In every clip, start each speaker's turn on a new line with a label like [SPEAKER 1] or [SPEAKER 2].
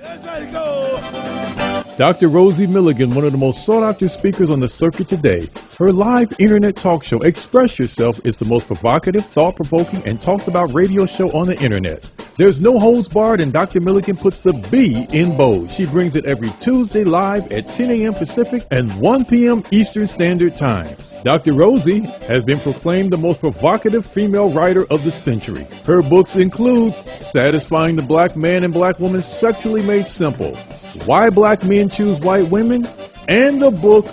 [SPEAKER 1] Let's go.
[SPEAKER 2] Dr. Rosie Milligan, one of the most sought-after speakers on the circuit today. Her live internet talk show, Express Yourself, is the most provocative, thought-provoking, and talked-about radio show on the internet. There's no holds barred, and Dr. Milligan puts the B in bold. She brings it every Tuesday live at 10 a.m. Pacific and 1 p.m. Eastern Standard Time. Dr. Rosie has been proclaimed the most provocative female writer of the century. Her books include Satisfying the Black Man and Black Woman Sexually Made Simple, Why Black Men Choose White Women, and the book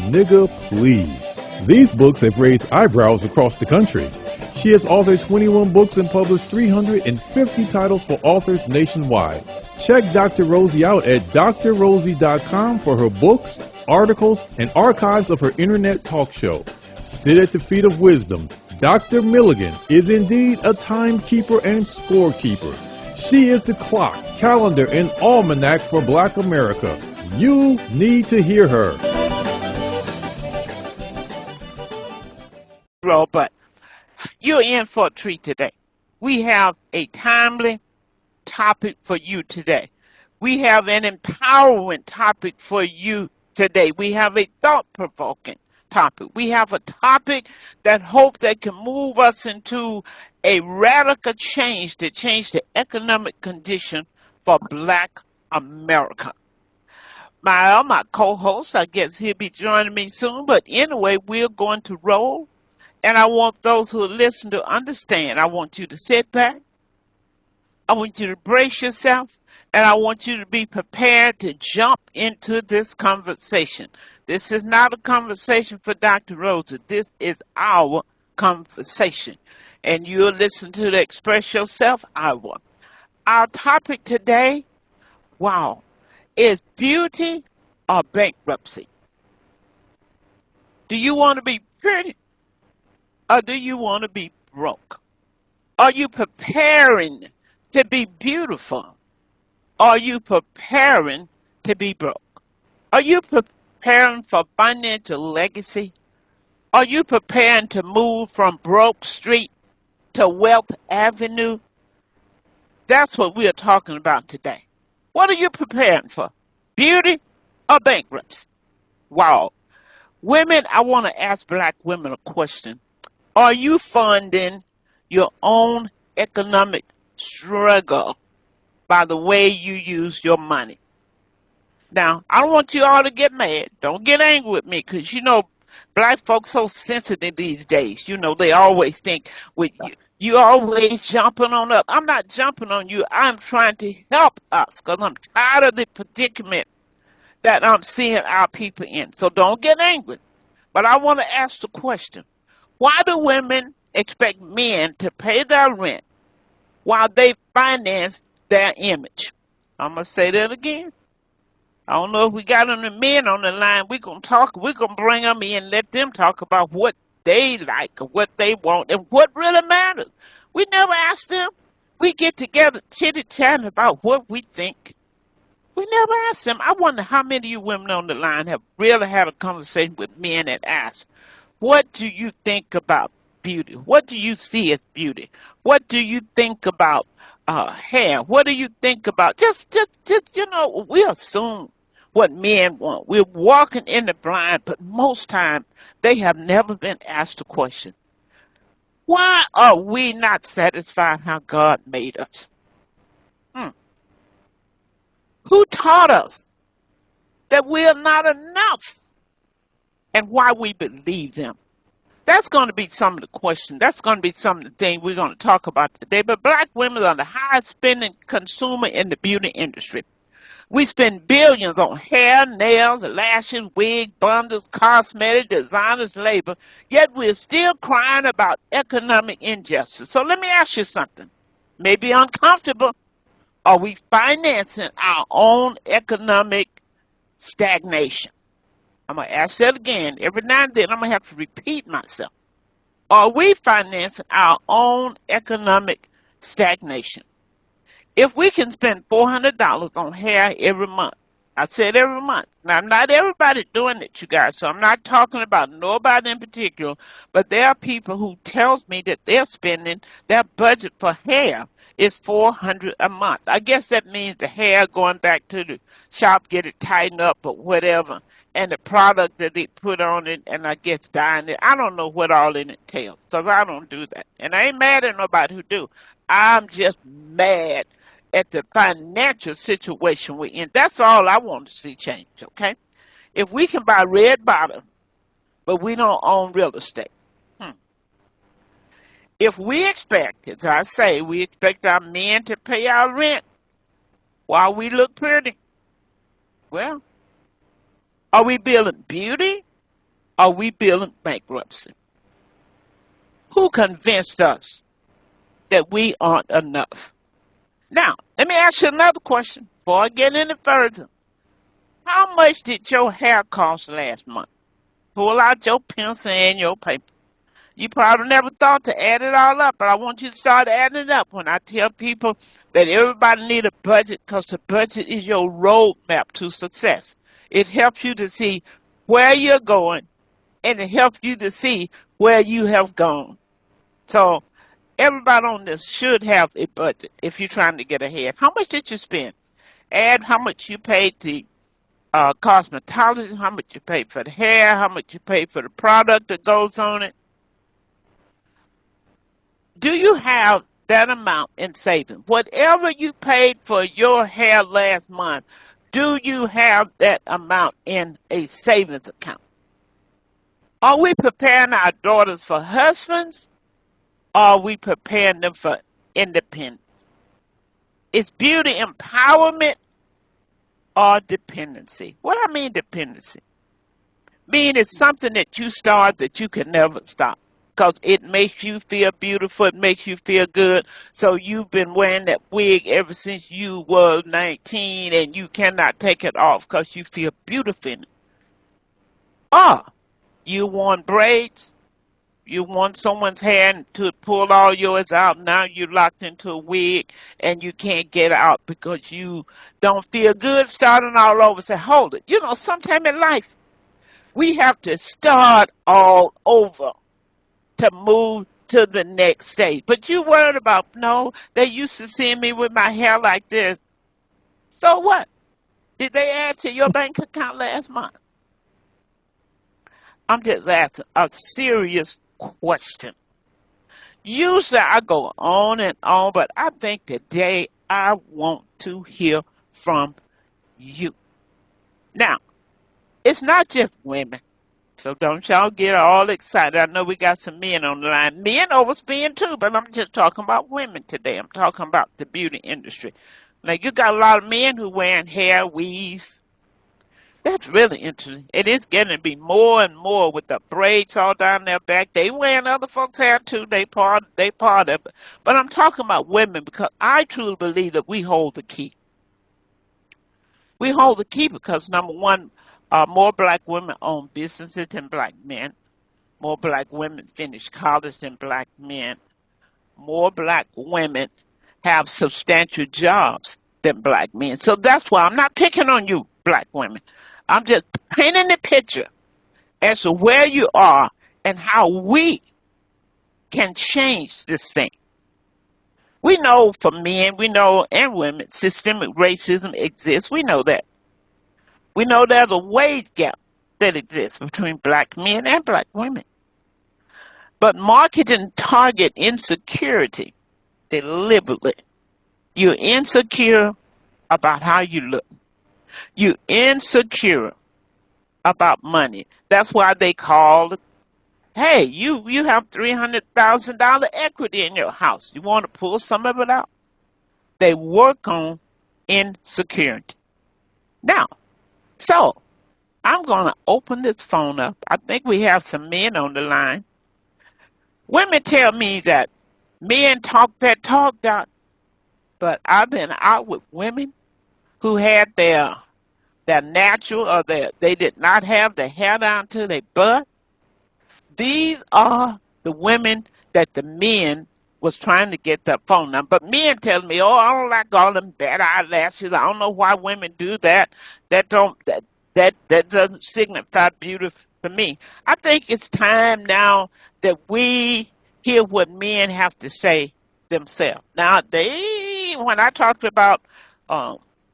[SPEAKER 2] Nigga Please. These books have raised eyebrows across the country. She has authored 21 books and published 350 titles for authors nationwide. Check Dr. Rosie out at drrosie.com for her books, articles, and archives of her internet talk show. Sit at the feet of wisdom. Dr. Milligan is indeed a timekeeper and scorekeeper. She is the clock, calendar, and almanac for Black America. You need to hear her.
[SPEAKER 3] But you're in for a treat today. We have a timely topic for you today. We have an empowering topic for you today. We have a thought-provoking topic. We have a topic that hope that can move us into a radical change to change the economic condition for Black America. My co-host, I guess he'll be joining me soon, but anyway, we're going to roll. And I want those who listen to understand. I want you to sit back. I want you to brace yourself. And I want you to be prepared to jump into this conversation. This is not a conversation for Dr. Rosa. This is our conversation. And you'll listen to the Express Yourself hour. Our topic today, is beauty or bankruptcy? Do you want to be pretty? Or do you want to be broke? Are you preparing to be beautiful? Are you preparing to be broke? Are you preparing for financial legacy? Are you preparing to move from Broke Street to Wealth Avenue? That's what we are talking about today. What are you preparing for? Beauty or bankruptcy? Wow. Women, I want to ask Black women a question. Are you funding your own economic struggle by the way you use your money? Now, I don't want you all to get mad. Don't get angry with me because, Black folks so sensitive these days. They always think you always jumping on us. I'm not jumping on you. I'm trying to help us because I'm tired of the predicament that I'm seeing our people in. So don't get angry. But I want to ask the question. Why do women expect men to pay their rent while they finance their image? I'm going to say that again. I don't know if we got any men on the line. We're going to bring them in, let them talk about what they like or what they want and what really matters. We never ask them. We get together chitty-chatting about what we think. We never ask them. I wonder how many of you women on the line have really had a conversation with men and asked, what do you think about beauty? What do you see as beauty? What do you think about hair? What do you think about? Just we assume what men want. We're walking in the blind, but most time they have never been asked a question. Why are we not satisfied how God made us? Who taught us that we are not enough? And why we believe them. That's going to be some of the questions. That's going to be some of the things we're going to talk about today. But Black women are the highest spending consumer in the beauty industry. We spend billions on hair, nails, lashes, wigs, bundles, cosmetics, designers, labor, yet we're still crying about economic injustice. So let me ask you something. Maybe uncomfortable. Are we financing our own economic stagnation? I'm going to ask that again. Every now and then, I'm going to have to repeat myself. Are we financing our own economic stagnation? If we can spend $400 on hair every month, I said every month. Now, not everybody doing it, you guys, so I'm not talking about nobody in particular, but there are people who tells me that they're spending their budget for hair is $400 a month. I guess that means the hair going back to the shop, get it tightened up or whatever, and the product that they put on it, and I guess dyeing it. I don't know what all it entails, because I don't do that. And I ain't mad at nobody who do. I'm just mad at the financial situation we're in. That's all I want to see change, okay? If we can buy red bottom, but we don't own real estate. If we expect, as I say, we expect our men to pay our rent while we look pretty, well, are we building beauty? Or are we building bankruptcy? Who convinced us that we aren't enough? Now, let me ask you another question before I get any further. How much did your hair cost last month? Pull out your pencil and your paper. You probably never thought to add it all up, but I want you to start adding it up when I tell people that everybody need a budget, because the budget is your roadmap to success. It helps you to see where you're going, and it helps you to see where you have gone. So everybody on this should have a budget if you're trying to get ahead. How much did you spend? Add how much you paid the cosmetologist, how much you paid for the hair, how much you paid for the product that goes on it. Do you have that amount in savings? Whatever you paid for your hair last month, do you have that amount in a savings account? Are we preparing our daughters for husbands? Or are we preparing them for independence? Is beauty empowerment or dependency? What I mean dependency? Mean it's something that you start that you can never stop, because it makes you feel beautiful, it makes you feel good. So you've been wearing that wig ever since you were 19, and you cannot take it off because you feel beautiful in it. Or you want braids, you want someone's hair to pull all yours out. Now you're locked into a wig and you can't get out because you don't feel good. Starting all over, say, hold it. You know, sometime in life, we have to start all over to move to the next stage. But you worried about, no, they used to see me with my hair like this. So what? Did they add to your bank account last month? I'm just asking a serious question. Usually I go on and on, but I think today I want to hear from you. Now, it's not just women, so don't y'all get all excited. I know we got some men on the line. Men overspend too, but I'm just talking about women today. I'm talking about the beauty industry. Now, you got a lot of men who wearing hair weaves. That's really interesting. It is getting to be more and more with the braids all down their back. They wearing other folks' hair too. They part of it. But I'm talking about women because I truly believe that we hold the key. We hold the key because, number one, more black women own businesses than black men. More black women finish college than black men. More black women have substantial jobs than black men. So that's why I'm not picking on you, black women. I'm just painting the picture as to where you are and how we can change this thing. We know for men, we know, and women, systemic racism exists. We know that. We know there's a wage gap that exists between black men and black women. But marketing target insecurity deliberately. You're insecure about how you look. You're insecure about money. That's why they call, hey, you have $300,000 equity in your house. You want to pull some of it out? They work on insecurity. Now, so I'm going to open this phone up. I think we have some men on the line. Women tell me that men talk that talk, Doc, but I've been out with women who had their natural, or they did not have the hair down to their butt. These are the women that the men was trying to get that phone number. But men tell me, oh, I don't like all them bad eyelashes. I don't know why women do that. That doesn't signify beauty for me. I think it's time now that we hear what men have to say themselves. Now, when I talked about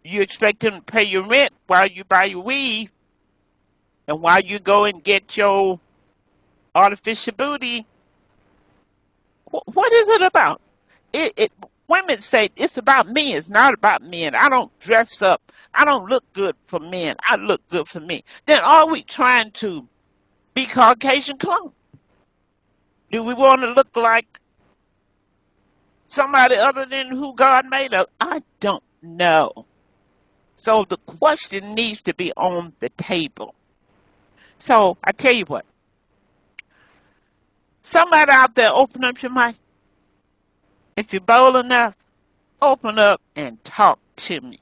[SPEAKER 3] you expect them to pay your rent while you buy your weave and while you go and get your artificial booty, what is it about? Women say it's about me. It's not about men. I don't dress up. I don't look good for men. I look good for me. Then are we trying to be Caucasian clone? Do we want to look like somebody other than who God made us? I don't know. So the question needs to be on the table. So I tell you what. Somebody out there, open up your mic. If you're bold enough, open up and talk to me.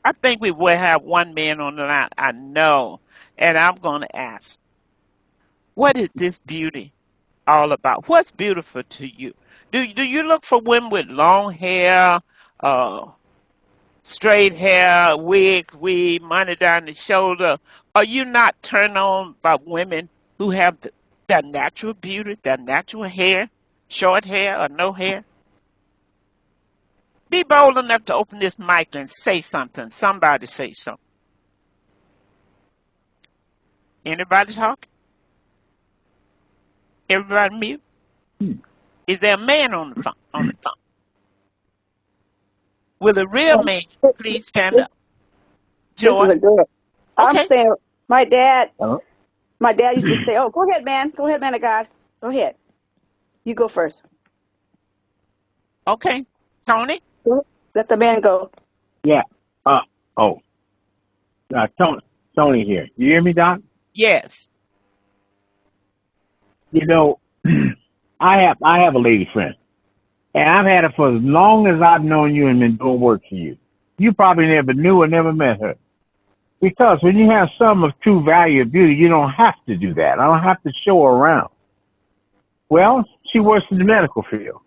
[SPEAKER 3] I think we will have one man on the line, I know, and I'm going to ask, what is this beauty all about? What's beautiful to you? Do you look for women with long hair, straight hair, wig, money down the shoulder? Are you not turned on by women who have their natural beauty, their natural hair, short hair or no hair? Be bold enough to open this mic and say something. Somebody say something. Anybody talking? Everybody mute? Is there a man on the phone? Will a real man please stand up? Joy?
[SPEAKER 4] This is a good. I'm
[SPEAKER 3] Okay.
[SPEAKER 4] saying my dad used to say, "Oh, go ahead, man. Go ahead, man of God. Go ahead. You go first.
[SPEAKER 3] Okay. Tony?
[SPEAKER 4] Let the man go."
[SPEAKER 1] Yeah. Oh. Tony here. You hear me, Doc?
[SPEAKER 3] Yes.
[SPEAKER 1] You know, I have a lady friend, and I've had her for as long as I've known you and been doing work for you. You probably never knew or never met her. Because when you have some of true value of beauty, you don't have to do that. I don't have to show her around. Well, she works in the medical field.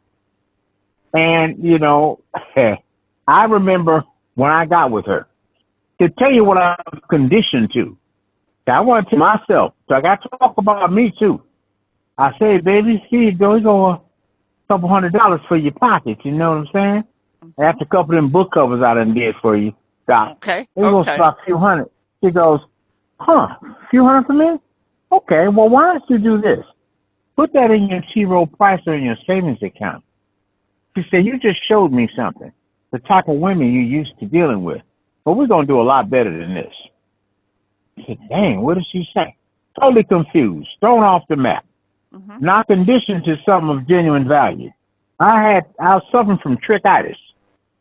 [SPEAKER 1] And, you know, I remember when I got with her, to tell you what I was conditioned to. I wanted to myself. So I got to talk about me, too. I said, baby, here you go a couple $100 for your pocket. You know what I'm saying?
[SPEAKER 3] Mm-hmm.
[SPEAKER 1] After a couple of them book covers I done did for you, Doc.
[SPEAKER 3] Okay.
[SPEAKER 1] It was about a few hundred. She goes, a few hundred for me? Okay, well, why don't you do this? Put that in your T. Rowe Price or in your savings account. She said, you just showed me something, the type of women you're used to dealing with. But we're going to do a lot better than this. I said, dang, what did she say? Totally confused, thrown off the map, not conditioned to something of genuine value. I was suffering from trickitis.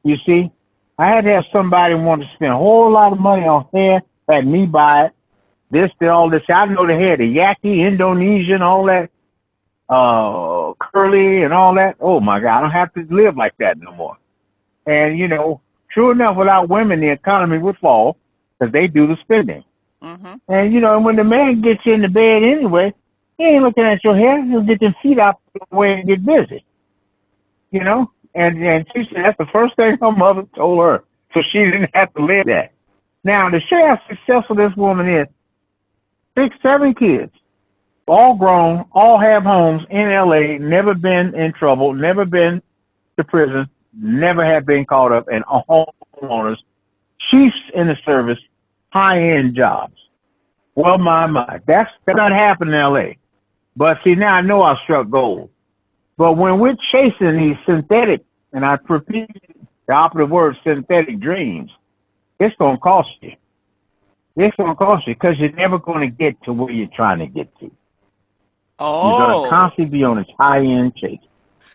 [SPEAKER 1] You see, I had to have somebody want to spend a whole lot of money on hair, had me buy it, this, all this. I know the hair, the Yaki, Indonesian, all that, curly and all that. Oh my God, I don't have to live like that no more. And, you know, true enough, without women, the economy would fall because they do the spending.
[SPEAKER 3] Mm-hmm.
[SPEAKER 1] And, you know, when the man gets you in the bed anyway, he ain't looking at your hair. He'll get your feet out the way and get busy. You know? And she said that's the first thing her mother told her. So she didn't have to live that. Now, to show how successful this woman is, 6, 7 kids, all grown, all have homes in L.A., never been in trouble, never been to prison, never have been caught up in homeowners, chiefs in the service, high-end jobs. Well, that's not happening in L.A. But see, now I know I struck gold. But when we're chasing these synthetic, and I repeat the operative word, synthetic dreams, it's going to cost you. It's going to cost you because you're never going to get to where you're trying to get to.
[SPEAKER 3] Oh.
[SPEAKER 1] You're going to constantly be on this high-end chase.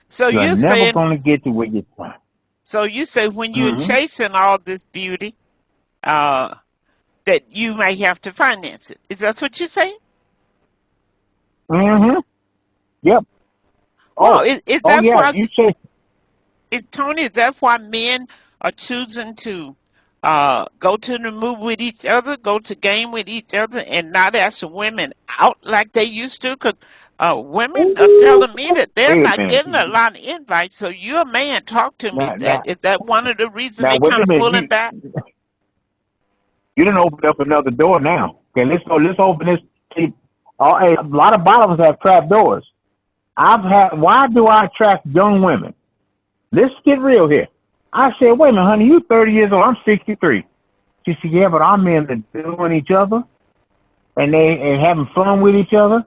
[SPEAKER 3] So
[SPEAKER 1] You're
[SPEAKER 3] you're
[SPEAKER 1] never
[SPEAKER 3] saying,
[SPEAKER 1] going to get to where you're trying.
[SPEAKER 3] so you say when you're chasing all this beauty, that you may have to finance it. Is that what you're saying?
[SPEAKER 1] Mm-hmm. Yep.
[SPEAKER 3] Well, is that
[SPEAKER 1] yeah,
[SPEAKER 3] why,
[SPEAKER 1] you chase.
[SPEAKER 3] Tony, is that why men are choosing to go to the movie with each other, go to game with each other, and not ask the women out like they used to? Because Women are
[SPEAKER 1] Ooh,
[SPEAKER 3] telling me that they're
[SPEAKER 1] wait a
[SPEAKER 3] not getting a
[SPEAKER 1] minute.
[SPEAKER 3] lot of invites. So you're a man. Talk to me.
[SPEAKER 1] Now, now,
[SPEAKER 3] Is that one of the reasons
[SPEAKER 1] now,
[SPEAKER 3] they
[SPEAKER 1] wait
[SPEAKER 3] kind
[SPEAKER 1] a
[SPEAKER 3] of
[SPEAKER 1] minute.
[SPEAKER 3] pulling back?
[SPEAKER 1] You didn't open up another door now. Okay, let's go. Let's open this. See, a lot of bottoms have trap doors. Why do I attract young women? Let's get real here. I said, wait a minute, honey, you 30 years old. I'm 63. She said, yeah, but our men are doing each other and they and having fun with each other.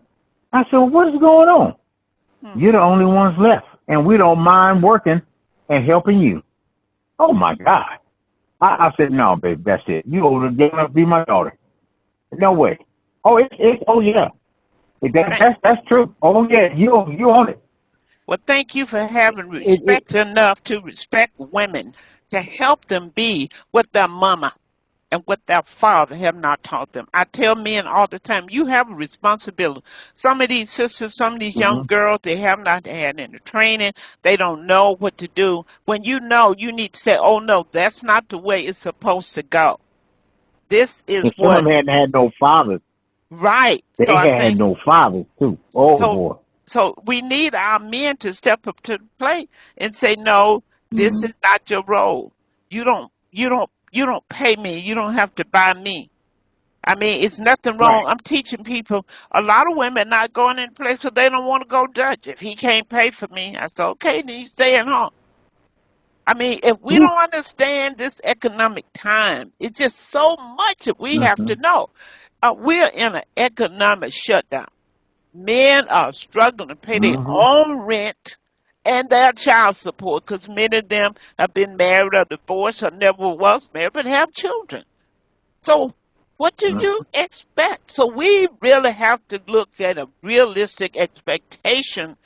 [SPEAKER 1] I said, well, what is going on?
[SPEAKER 3] Hmm.
[SPEAKER 1] You're the only ones left, and we don't mind working and helping you. Oh my God. I said, no, babe, that's it. You old enough to be my daughter. No way. Oh yeah.
[SPEAKER 3] Thank,
[SPEAKER 1] That's true. Oh yeah, you own it.
[SPEAKER 3] well, thank you for having
[SPEAKER 1] It
[SPEAKER 3] respect enough to respect women to help them be what their mama and what their father have not taught them. I tell men all the time, you have a responsibility. Some of these sisters, some of these young
[SPEAKER 1] hmm
[SPEAKER 3] girls, they have not had any training. They don't know what to do. When you know, you need to say, oh no, that's not the way it's supposed to go. This is
[SPEAKER 1] and some of
[SPEAKER 3] what,
[SPEAKER 1] them hadn't had no fathers.
[SPEAKER 3] right. So
[SPEAKER 1] They
[SPEAKER 3] I
[SPEAKER 1] had
[SPEAKER 3] think,
[SPEAKER 1] no fathers too. Oh
[SPEAKER 3] so,
[SPEAKER 1] boy.
[SPEAKER 3] so we need our men to step up to the plate and say, no, this
[SPEAKER 1] hmm
[SPEAKER 3] is not your role. You don't pay me. You don't have to buy me. I mean, it's nothing wrong.
[SPEAKER 1] Right.
[SPEAKER 3] I'm teaching people. A lot of women not going in place because they don't want to go judge. If he can't pay for me, I said, okay, then you stay at home. I mean, if we
[SPEAKER 1] Whew.
[SPEAKER 3] don't understand this economic time, it's just so much that we have
[SPEAKER 1] hmm
[SPEAKER 3] to know. We're in an economic shutdown. Men are struggling to pay their
[SPEAKER 1] hmm
[SPEAKER 3] own rent and their child support because many of them have been married or divorced or never was married but have children. So, what do you expect? So, we really have to look at a realistic expectation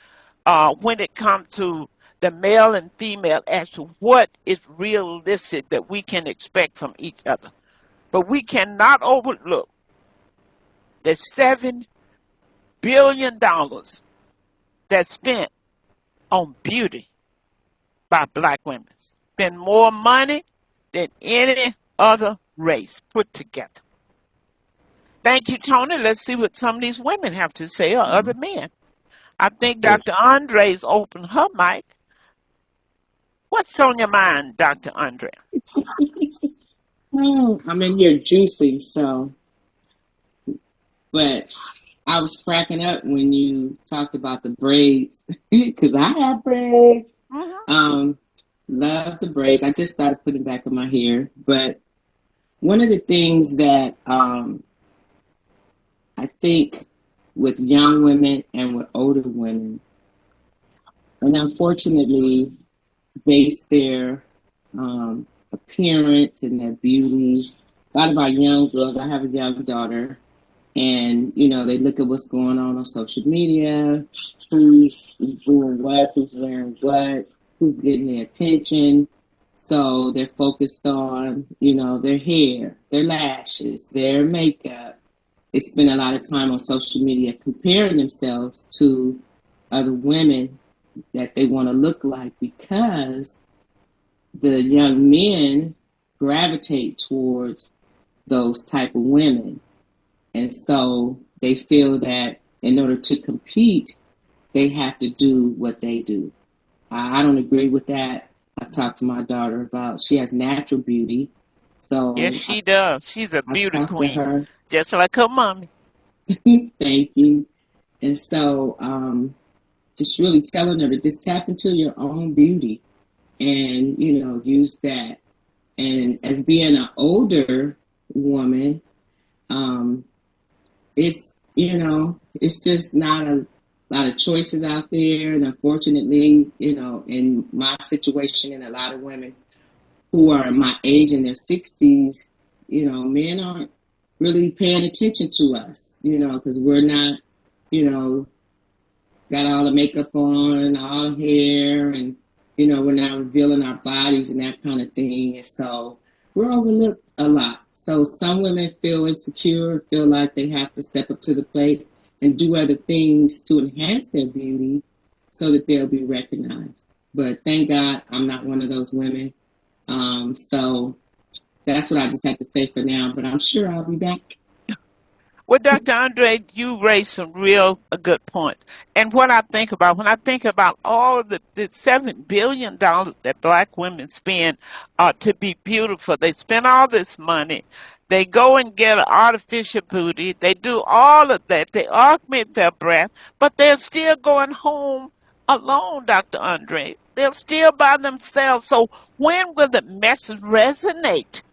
[SPEAKER 3] when it comes to the male and female as to what is realistic that we can expect from each other. But we cannot overlook the $7 billion that's spent on beauty by black women. Spend more money than any other race put together. Thank you, Tony. Let's see what some of these women have to say or other men. I think
[SPEAKER 1] Yes.
[SPEAKER 3] Dr. Andre's opened her mic. What's on your mind, Dr. Andre?
[SPEAKER 5] I'm in here juicy, but I was cracking up when you talked about the braids because I have braids.
[SPEAKER 3] Mm-hmm.
[SPEAKER 5] Um, love the braids. I just started putting back in my hair, but one of the things that I think with young women and with older women, and unfortunately, base their appearance and their beauty. A lot of our young girls, I have a young daughter, and they look at what's going on social media, who's doing what, who's wearing what, who's getting their attention. So they're focused on their hair, their lashes, their makeup. They spend a lot of time on social media comparing themselves to other women that they want to look like, because the young men gravitate towards those type of women. And so they feel that in order to compete, they have to do what they do. I don't agree with that. I talked to my daughter about, she has natural beauty.
[SPEAKER 3] Yes,
[SPEAKER 5] So
[SPEAKER 3] she does. She's a
[SPEAKER 5] I
[SPEAKER 3] beauty
[SPEAKER 5] talked to
[SPEAKER 3] queen,
[SPEAKER 5] her.
[SPEAKER 3] just like her mommy.
[SPEAKER 5] Thank you. And so just really telling her to just tap into your own beauty and, use that. And as being an older woman, um, it's just not a lot of choices out there. And unfortunately, in my situation and a lot of women who are my age in their 60s, men aren't really paying attention to us, because we're not, you know, got all the makeup on, all hair, and we're not revealing our bodies and that kind of thing. And so we're overlooked a lot. So some women feel insecure, feel like they have to step up to the plate and do other things to enhance their beauty so that they'll be recognized. But thank God I'm not one of those women. So that's what I just have to say for now. But I'm sure I'll be back.
[SPEAKER 3] Well, Dr. Andre, you raised some real good points. And what I think about when I think about all of the $7 billion that black women spend to be beautiful, they spend all this money. They go and get an artificial booty. They do all of that. They augment their breath, but they're still going home alone, Dr. Andre. They're still by themselves. So when will the message resonate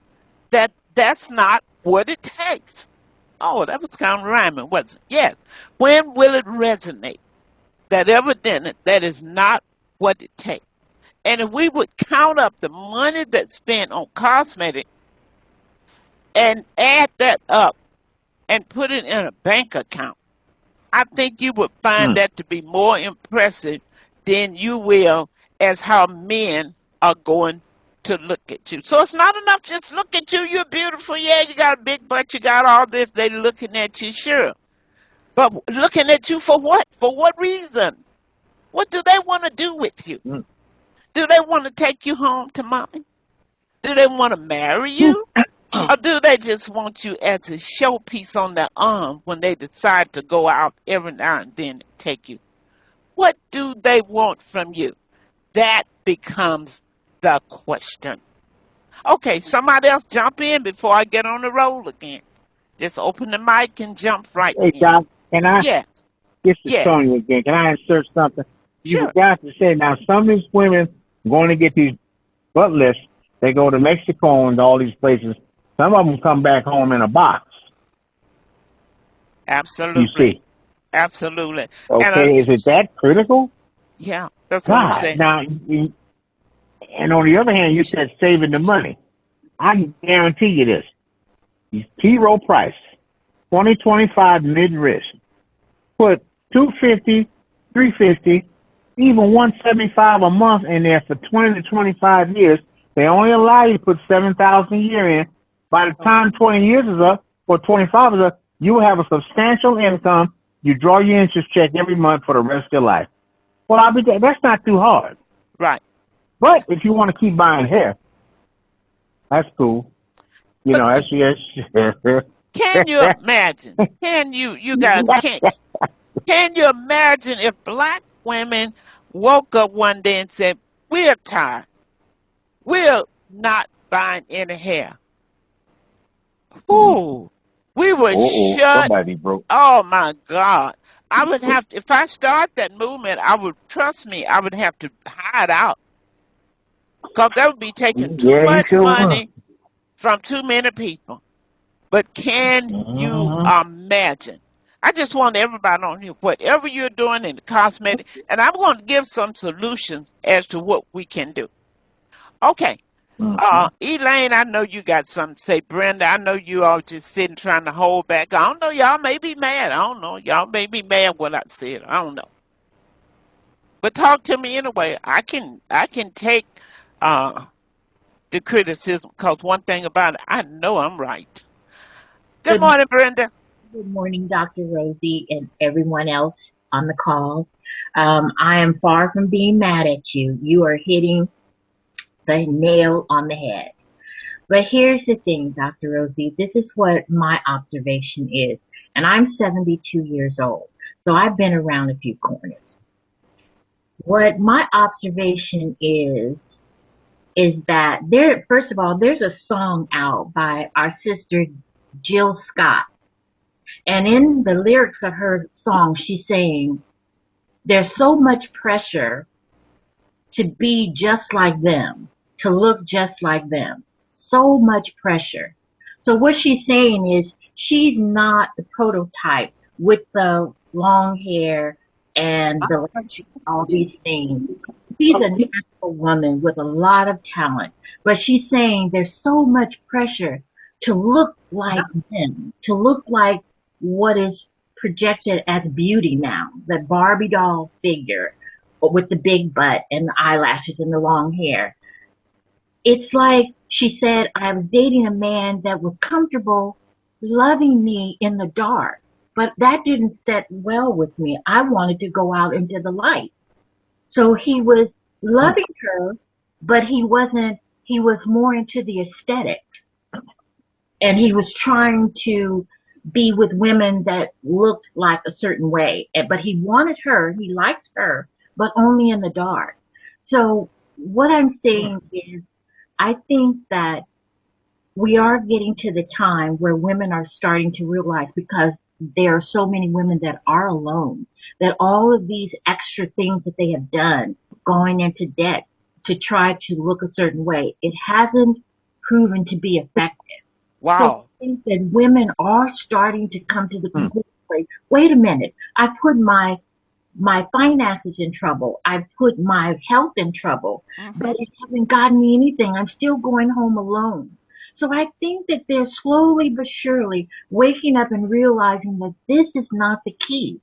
[SPEAKER 3] that that's not what it takes? Oh, that was kind of rhyming, wasn't it? Yes. When will it resonate that evidently that is not what it takes? And if we would count up the money that's spent on cosmetics and add that up and put it in a bank account, I think you would find that to be more impressive than you will as how men are going to look at you. So it's not enough just look at you. You're beautiful. Yeah, you got a big butt. You got all this. They looking at you, sure. But looking at you for what? For what reason? What do they want to do with you? Do they want to take you home to mommy? Do they want to marry you? Or do they just want you as a showpiece on their arm when they decide to go out every now and then and take you? What do they want from you? That becomes the question. Okay, somebody else jump in before I get on the roll again. Just open the mic and jump right
[SPEAKER 1] Hey,
[SPEAKER 3] in.
[SPEAKER 1] Doc, can I?
[SPEAKER 3] Yes.
[SPEAKER 1] This is
[SPEAKER 3] Yes.
[SPEAKER 1] Tony again. Can I insert something? You
[SPEAKER 3] Sure.
[SPEAKER 1] forgot to say, now some of these women going to get these butt lifts, they go to Mexico and all these places. Some of them come back home in a box, you
[SPEAKER 3] Absolutely.
[SPEAKER 1] see.
[SPEAKER 3] Absolutely.
[SPEAKER 1] Okay, is it that critical?
[SPEAKER 3] Yeah, that's what I'm
[SPEAKER 1] God.
[SPEAKER 3] saying.
[SPEAKER 1] Now, and on the other hand, you said saving the money. I can guarantee you this. T. Rowe Price, 2025 mid-risk. Put 250, 350, even 175 a month in there for 20 to 25 years. They only allow you to put 7,000 a year in. By the time 20 years is up or 25 is up, you will have a substantial income. You draw your interest check every month for the rest of your life. Well, that's not too hard.
[SPEAKER 3] Right.
[SPEAKER 1] But if you want to keep buying hair, that's cool. You know,
[SPEAKER 3] But
[SPEAKER 1] that's
[SPEAKER 3] can you imagine? Can you guys can you imagine if black women woke up one day and said, we're tired. We're not buying any hair. Ooh, we would shut.
[SPEAKER 1] somebody broke.
[SPEAKER 3] Oh my God. I would have to, if I start that movement, I would, trust me, I would have to hide out because that would be taking too
[SPEAKER 1] Yeah, you
[SPEAKER 3] much
[SPEAKER 1] sure will.
[SPEAKER 3] money from too many people. But can you imagine? I just want everybody on here, whatever you're doing in the cosmetic, and I'm going to give some solutions as to what we can do. Okay. Elaine, I know you got something to say. Brenda, I know you all just sitting trying to hold back. I don't know. Y'all may be mad. I don't know. Y'all may be mad what I said. I don't know. But talk to me anyway. I can take the criticism because one thing about it, I know I'm right. Good
[SPEAKER 6] Good,
[SPEAKER 3] morning, Brenda.
[SPEAKER 6] good morning, Dr. Rosie and everyone else on the call. I am far from being mad at you. You are hitting the nail on the head. But here's the thing, Dr. Rosie. This is what my observation is. And I'm 72 years old. So I've been around a few corners. What my observation is that first of all, there's a song out by our sister Jill Scott. And in the lyrics of her song, she's saying, there's so much pressure to be just like them, to look just like them. So much pressure. So what she's saying is she's not the prototype with the long hair and all these things. She's a natural woman with a lot of talent, but she's saying there's so much pressure to look like them, to look like what is projected as beauty now, the Barbie doll figure with the big butt and the eyelashes and the long hair. It's like she said, I was dating a man that was comfortable loving me in the dark, but that didn't set well with me. I wanted to go out into the light. So he was loving her, but he was more into the aesthetics. And he was trying to be with women that looked like a certain way. But he wanted her, he liked her, but only in the dark. So what I'm saying is, I think that we are getting to the time where women are starting to realize, because there are so many women that are alone, that all of these extra things that they have done, going into debt to try to look a certain way, it hasn't proven to be effective. So I
[SPEAKER 3] Wow.
[SPEAKER 6] think that women are starting to come to the conclusion, like, wait a minute, I put my finances in trouble. I put my health in trouble,
[SPEAKER 3] Hmm.
[SPEAKER 6] but it hasn't gotten me anything. I'm still going home alone. So I think that they're slowly but surely waking up and realizing that this is not the key,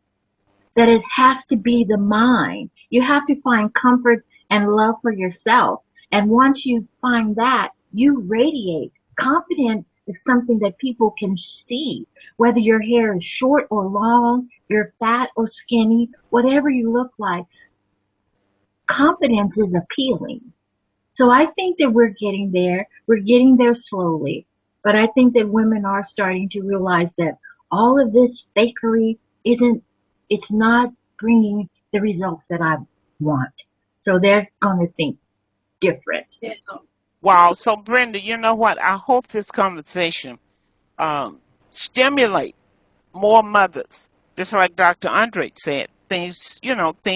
[SPEAKER 6] that it has to be the mind. You have to find comfort and love for yourself. And once you find that, you radiate. Confidence is something that people can see, whether your hair is short or long, you're fat or skinny, whatever you look like, confidence is appealing. So I think that we're getting there. We're getting there slowly. But I think that women are starting to realize that all of this fakery isn't, it's not bringing the results that I want. So they're going to think different.
[SPEAKER 3] Wow. So, Brenda, you know what? I hope this conversation um, stimulate more mothers, just like Dr. Andre said, things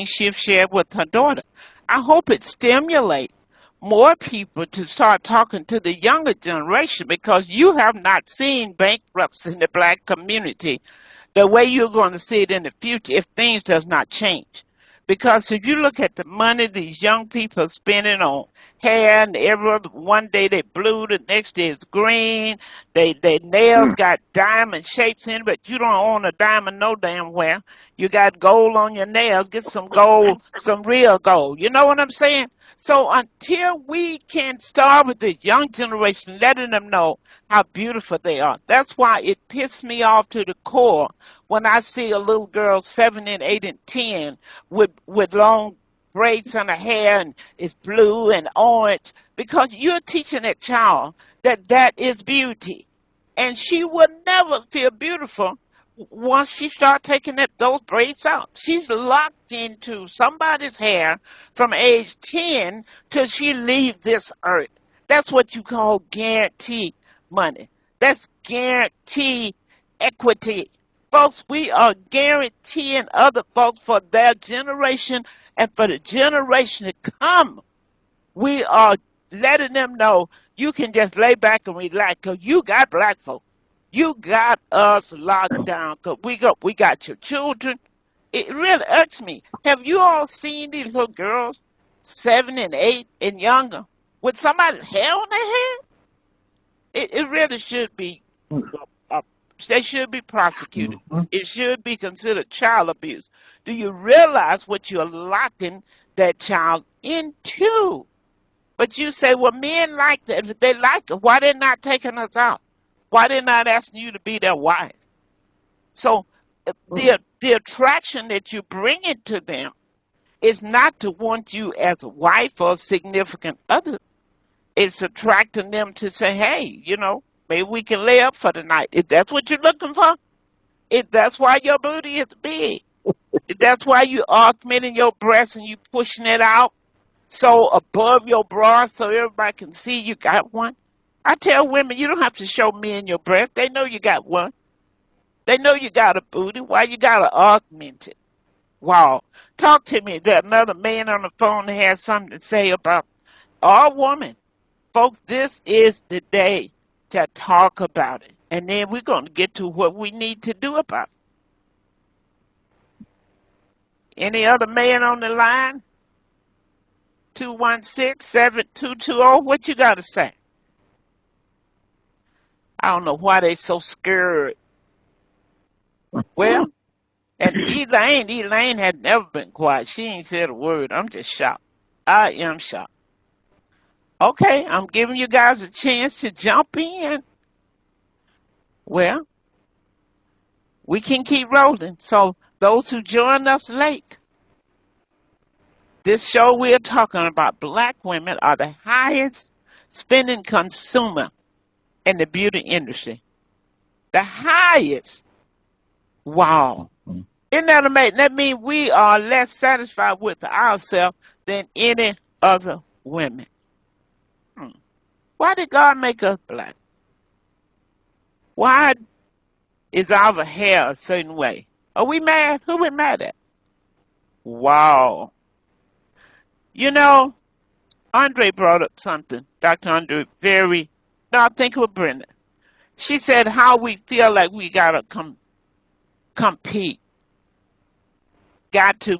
[SPEAKER 3] she've shared with her daughter. I hope it stimulates more people to start talking to the younger generation, because you have not seen bankruptcy in the black community the way you're going to see it in the future if things does not change. Because if you look at the money these young people are spending on hair, and one day they blue, the next day it's green. Their nails got diamond shapes in it, but you don't own a diamond no damn where. You got gold on your nails. Get some gold, some real gold. You know what I'm saying? So until we can start with the young generation, letting them know how beautiful they are. That's why it pissed me off to the core when I see a little girl 7 and 8 and 10 with long braids on her hair and it's blue and orange, because you're teaching that child that that is beauty, and she will never feel beautiful once she start taking those braids out. She's locked into somebody's hair from age 10 till she leave this earth. That's what you call guarantee money. That's guarantee equity. Folks, we are guaranteeing other folks for their generation and for the generation to come. We are letting them know you can just lay back and relax, because you got black folk. You got us locked down because we got your children. It really irks me. Have you all seen these little girls, 7 and 8 and younger, with somebody's hair on their head? It really should be, uh, they should be prosecuted. It should be considered child abuse. Do you realize what you're locking that child into? But you say, well, men like that. If they like it, why they not taking us out? Why they not asking you to be their wife? So the attraction that you bring into them is not to want you as a wife or a significant other. It's attracting them to say, hey, maybe we can lay up for the night. If that's what you're looking for, if that's why your booty is big, if that's why you augmenting your breasts and you pushing it out so above your bra so everybody can see you got one. I tell women, you don't have to show men your breast. They know you got one. They know you got a booty. Why you got to augment it? Wow. Talk to me. There's another man on the phone that has something to say about our woman. Folks, this is the day to talk about it. And then we're going to get to what we need to do about it. Any other man on the line? 216-7220. What you got to say? I don't know why they so scared. Well, and Elaine had never been quiet. She ain't said a word. I'm just shocked. I am shocked. Okay, I'm giving you guys a chance to jump in. Well, we can keep rolling. So those who joined us late, this show we are talking about black women are the highest spending consumer in the beauty industry. The highest. Wow. Isn't that amazing? That means we are less satisfied with ourselves than any other women. Why did God make us black? Why is our hair a certain way? Are we mad? Who we mad at? Wow. You know, Andre brought up something. Dr. Andre, no, I think it was Brenda. She said how we feel like we got to compete. Got to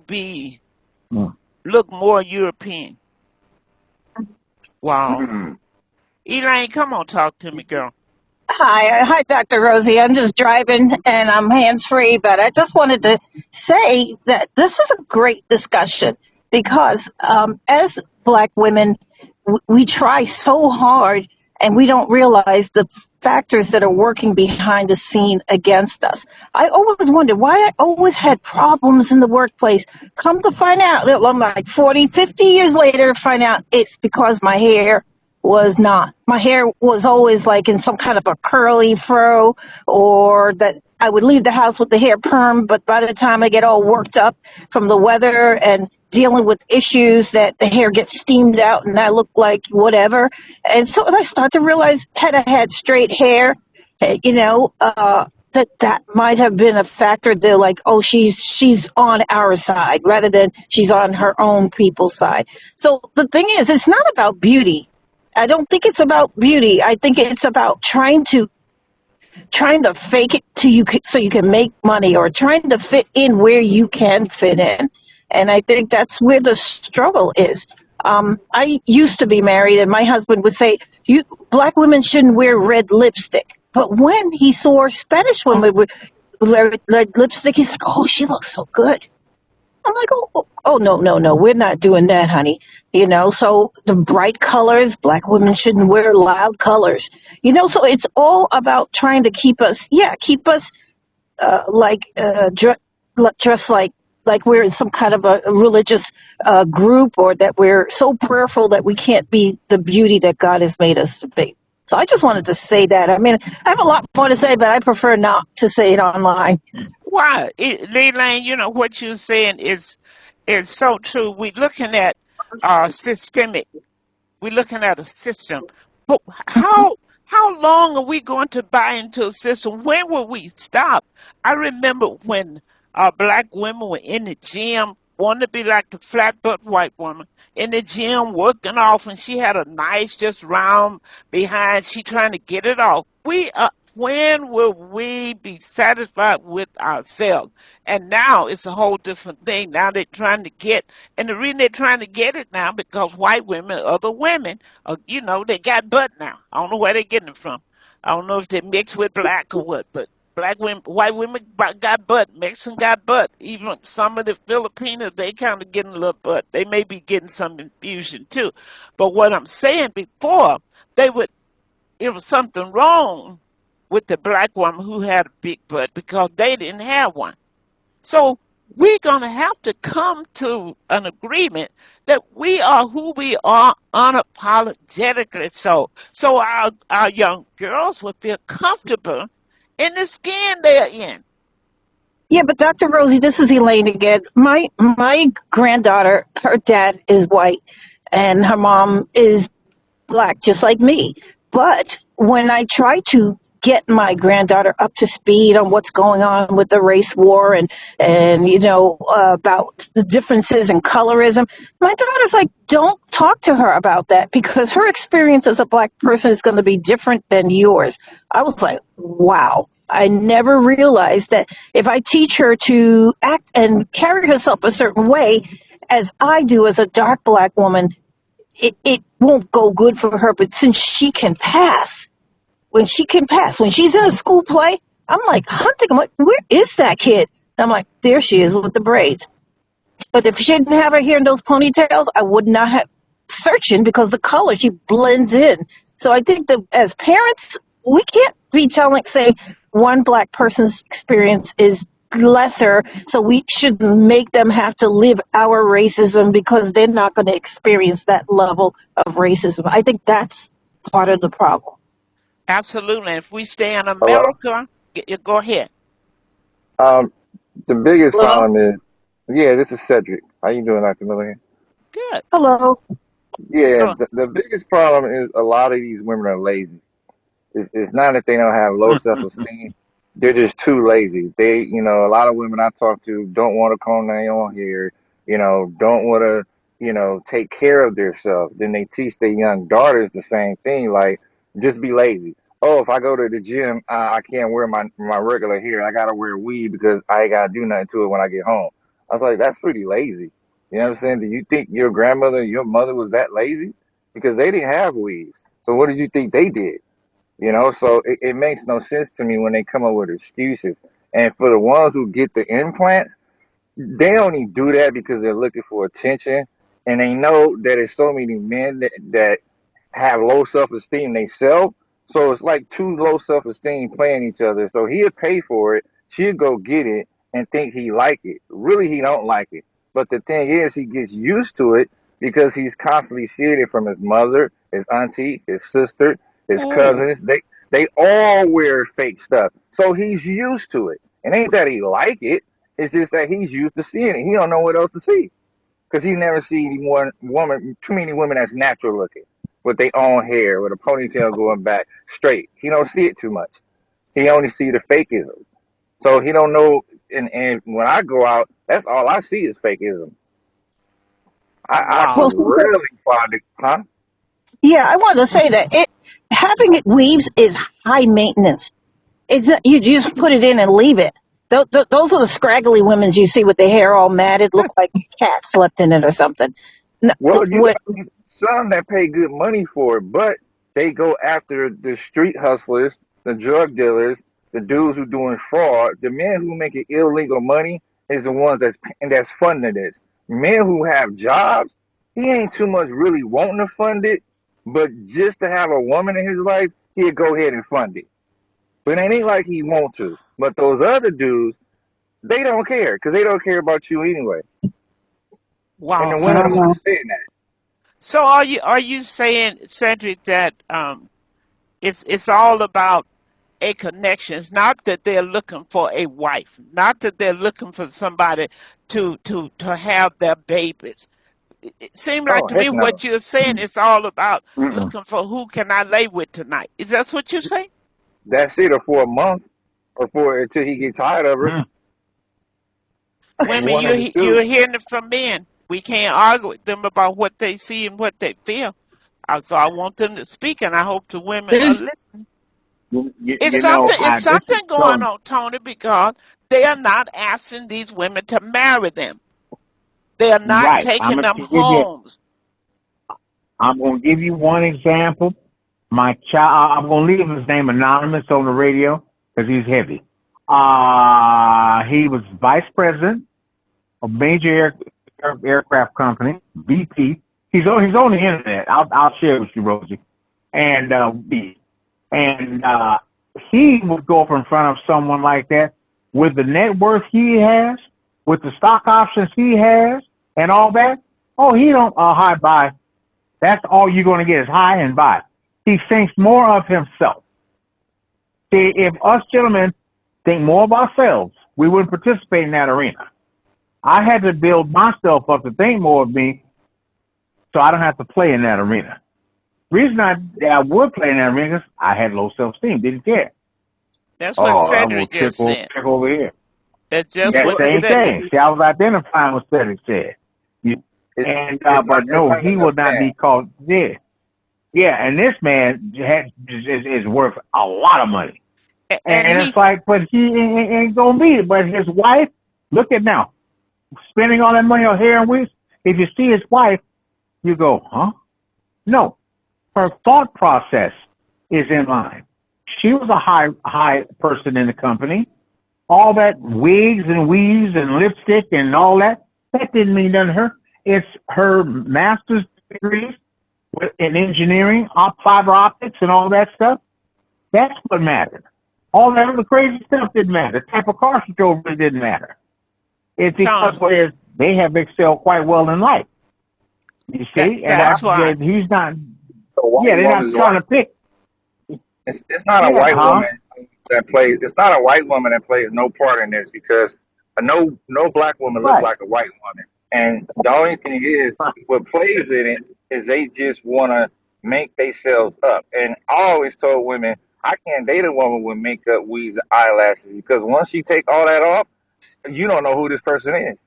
[SPEAKER 3] look more European. Wow. Elaine, come on, talk to me, girl.
[SPEAKER 7] Hi, Dr. Rosie. I'm just driving and I'm hands free, but I just wanted to say that this is a great discussion because as Black women, we try so hard and we don't realize the factors that are working behind the scene against us. I always wondered why I always had problems in the workplace. Come to find out, I'm like 40, 50 years later, find out it's because my hair was not. My hair was always like in some kind of a curly fro, or that I would leave the house with the hair perm, but by the time I get all worked up from the weather and dealing with issues that the hair gets steamed out and I look like whatever. And so I start to realize had I had straight hair, that might have been a factor. They're like, oh, she's on our side rather than she's on her own people's side. So the thing is, it's not about beauty. I don't think it's about beauty. I think it's about trying to fake it so you can make money, or trying to fit in where you can fit in. And I think that's where the struggle is. I used to be married, and my husband would say, "You Black women shouldn't wear red lipstick." But when he saw Spanish women with red lipstick, he's like, "Oh, she looks so good." I'm like, oh, no, we're not doing that, honey. So the bright colors, Black women shouldn't wear loud colors. So it's all about trying to keep us dressed like we're in some kind of a religious group, or that we're so prayerful that we can't be the beauty that God has made us to be. So I just wanted to say that. I mean, I have a lot more to say, but I prefer not to say it online.
[SPEAKER 3] Why? Elaine, what you're saying is so true. We're looking at systemic. We're looking at a system. But how long are we going to buy into a system? When will we stop? I remember when Black women were in the gym, wanted to be like the flat butt white woman in the gym, working off, and she had a nice, just round behind. She trying to get it off. When will we be satisfied with ourselves? And now it's a whole different thing. Now they're trying to and the reason they're trying to get it now because white women, other women, they got butt now. I don't know where they're getting it from. I don't know if they mix with black or what, but Black women, white women got butt. Mexican got butt. Even some of the Filipinos, they kind of getting a little butt. They may be getting some infusion too. But what I'm saying before, it was something wrong with the Black woman who had a big butt because they didn't have one. So we're going to have to come to an agreement that we are who we are unapologetically so our young girls will feel comfortable in the skin they're in.
[SPEAKER 7] Yeah, but Dr. Rosie, this is Elaine again. My granddaughter, her dad is white and her mom is Black, just like me. But when I try to get my granddaughter up to speed on what's going on with the race war and about the differences in colorism, my daughter's like, don't talk to her about that because her experience as a Black person is going to be different than yours. I was like, wow. I never realized that if I teach her to act and carry herself a certain way, as I do as a dark Black woman, it won't go good for her. But since she can pass, when she's in a school play, I'm like hunting. I'm like, where is that kid? And I'm like, there she is with the braids. But if she didn't have her hair in those ponytails, I would not have searching because the color, she blends in. So I think that as parents, we can't be saying one Black person's experience is lesser, so we shouldn't make them have to live our racism because they're not going to experience that level of racism. I think that's part of the problem.
[SPEAKER 3] Absolutely. If we stay in America, Go ahead.
[SPEAKER 8] Um, the biggest
[SPEAKER 7] Hello?
[SPEAKER 8] problem is, yeah, this is Cedric. How you doing, Dr. Milligan?
[SPEAKER 3] Good.
[SPEAKER 7] Hello?
[SPEAKER 8] Yeah,
[SPEAKER 3] Go.
[SPEAKER 8] the biggest problem is a lot of these women are lazy. It's not that they don't have low self-esteem. They're just too lazy. A lot of women I talk to don't want to comb their own hair, don't want to, take care of themselves. Then they teach their young daughters the same thing, like, just be lazy. Oh, if I go to the gym, I can't wear my regular hair. I gotta wear weave because I ain't gotta do nothing to it when I get home. I was like, that's pretty lazy. You know what I'm saying? Do you think your grandmother, your mother was that lazy? Because they didn't have weaves. So what did you think they did? So it makes no sense to me when they come up with excuses. And for the ones who get the implants, they only do that because they're looking for attention. And they know that there's so many men that have low self esteem themselves. So it's like two low self esteem playing each other. So he'll pay for it, she'll go get it and think he like it. Really he don't like it. But the thing is he gets used to it because he's constantly seeing it from his mother, his auntie, his sister, his
[SPEAKER 3] Ooh.
[SPEAKER 8] cousins. They all wear fake stuff. So he's used to it. It ain't that he like it. It's just that he's used to seeing it. He don't know what else to see because he's never seen too many women that's natural looking with their own hair, with a ponytail going back straight. He don't see it too much. He only see the fakeism. So he don't know. And when I go out, that's all I see is fakeism. I
[SPEAKER 3] Wow.
[SPEAKER 7] Well,
[SPEAKER 8] really find it, huh?
[SPEAKER 7] yeah, I wanted to say that having it weaves is high maintenance. It's not, you just put it in and leave it. Those are the scraggly women you see with their hair all matted, look like a cat slept in it or something.
[SPEAKER 8] Well, you
[SPEAKER 7] What?
[SPEAKER 8] got some that pay good money for it, but they go after the street hustlers, the drug dealers, the dudes who doing fraud. The men who making illegal money is the ones that's funding this. Men who have jobs, he ain't too much really wanting to fund it, but just to have a woman in his life, he'll go ahead and fund it. But it ain't like he want to. But those other dudes, they don't care because they don't care about you anyway. And
[SPEAKER 3] Wow.
[SPEAKER 8] the
[SPEAKER 7] I
[SPEAKER 8] women
[SPEAKER 7] don't
[SPEAKER 8] don't
[SPEAKER 7] know.
[SPEAKER 8] understand that.
[SPEAKER 3] So are you saying, Cedric, that it's all about a connection? It's not that they're looking for a wife, not that they're looking for somebody to have their babies. It seems like
[SPEAKER 8] Oh,
[SPEAKER 3] to me
[SPEAKER 8] heck no.
[SPEAKER 3] what you're saying is all about
[SPEAKER 8] Mm-mm.
[SPEAKER 3] looking for who can I lay with tonight. Is that what you're saying?
[SPEAKER 8] That's it, or for a month, or for until he gets tired of her.
[SPEAKER 3] Women,
[SPEAKER 8] One of the
[SPEAKER 3] you're
[SPEAKER 8] two.
[SPEAKER 3] hearing it from men. We can't argue with them about what they see and what they feel. So I want them to speak, and I hope the women are
[SPEAKER 1] This,
[SPEAKER 3] listening. It's
[SPEAKER 1] you know,
[SPEAKER 3] something. It's
[SPEAKER 1] this is
[SPEAKER 3] something going
[SPEAKER 1] so
[SPEAKER 3] on, Tony, because they are not asking these women to marry them. They are not
[SPEAKER 1] right. I'm
[SPEAKER 3] taking
[SPEAKER 1] gonna
[SPEAKER 3] them
[SPEAKER 1] give you.
[SPEAKER 3] homes.
[SPEAKER 1] I'm gonna give you one example. My child. I'm gonna leave his name anonymous on the radio because he's heavy. He was vice president of major aircraft company, BP. He's on the internet. I'll share it with you, Rosie. And and he would go up in front of someone like that with the net worth he has, with the stock options he has, and all that. Oh, he don't high buy. That's all you're going to get is high and buy. He thinks more of himself. See, if us gentlemen think more of ourselves, we wouldn't participate in that arena. I had to build myself up to think more of me so I don't have to play in that arena. Reason I would play in that arena is I had low self-esteem, didn't care.
[SPEAKER 3] That's what
[SPEAKER 1] Oh, I'm going
[SPEAKER 3] Cedric
[SPEAKER 1] to check
[SPEAKER 3] just said.
[SPEAKER 1] over here.
[SPEAKER 3] That's just
[SPEAKER 1] That
[SPEAKER 3] what
[SPEAKER 8] Well,
[SPEAKER 1] same
[SPEAKER 3] Cedric.
[SPEAKER 1] thing. See, I was identifying with Cedric said. You,
[SPEAKER 8] it's not
[SPEAKER 1] but
[SPEAKER 8] it's
[SPEAKER 1] no,
[SPEAKER 8] not
[SPEAKER 1] he
[SPEAKER 8] enough
[SPEAKER 1] would not
[SPEAKER 8] saying.
[SPEAKER 1] be called dead. Yeah, and this man is worth a lot of money.
[SPEAKER 3] And
[SPEAKER 1] And
[SPEAKER 3] he
[SPEAKER 1] it's like, but he ain't gonna be it. But his wife, look at now, spending all that money on hair and wigs. If you see his wife, you go, huh? No, her thought process is in line. She was a high person in the company. All that wigs and weaves and lipstick and all that didn't mean nothing to her. It's her master's degrees in engineering, fiber optics, and all that stuff. That's what mattered. All that other crazy stuff didn't matter. The type of car she drove really didn't matter. It's because
[SPEAKER 3] Tony,
[SPEAKER 1] they have excelled quite well in life. You
[SPEAKER 3] that
[SPEAKER 1] see, and
[SPEAKER 8] So I
[SPEAKER 3] that's why.
[SPEAKER 1] he's not.
[SPEAKER 8] a
[SPEAKER 1] Yeah,
[SPEAKER 8] white
[SPEAKER 1] they're not
[SPEAKER 8] woman's
[SPEAKER 1] trying
[SPEAKER 8] life.
[SPEAKER 1] to pick.
[SPEAKER 8] It's not a
[SPEAKER 1] Yeah,
[SPEAKER 8] white
[SPEAKER 1] huh?
[SPEAKER 8] woman that plays. It's not a white woman that plays no part in this because no black woman looks
[SPEAKER 1] Right.
[SPEAKER 8] like a white woman. And the only thing is, what plays in it is they just want to make themselves up. And I always told women, I can't date a woman with makeup, weaves, and eyelashes because once you take all that off, you don't know who this person is.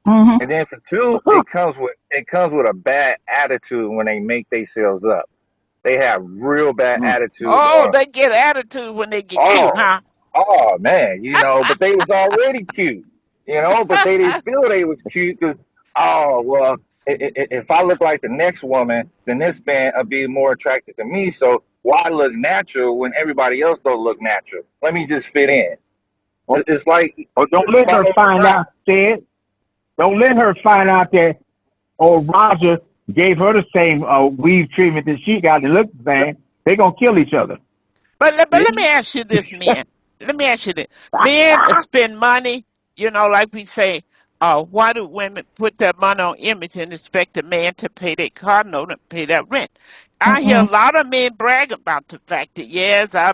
[SPEAKER 7] Mm-hmm.
[SPEAKER 8] And then for two, it comes with a bad attitude when they make themselves up. They have real bad attitude.
[SPEAKER 3] Oh, they get attitude when they get cute,
[SPEAKER 8] Oh,
[SPEAKER 3] huh?
[SPEAKER 8] oh man, but they was already cute, but they didn't feel they was cute because, oh, well, if I look like the next woman, then this man will be more attracted to me. So why look natural when everybody else don't look natural? Let me just fit in.
[SPEAKER 1] Or,
[SPEAKER 8] It's like
[SPEAKER 1] or don't let her
[SPEAKER 8] follow the
[SPEAKER 1] find
[SPEAKER 8] crowd.
[SPEAKER 1] out, said, don't let her find out that old Roger gave her the same weave treatment that she got to look the same. They going to kill each other.
[SPEAKER 3] But
[SPEAKER 1] See?
[SPEAKER 3] let me ask you this, men. Let me ask you this. Men spend money, like we say, why do women put their money on image and expect a man to pay their car note and pay their rent? I hear a lot of men brag about the fact that, yes, I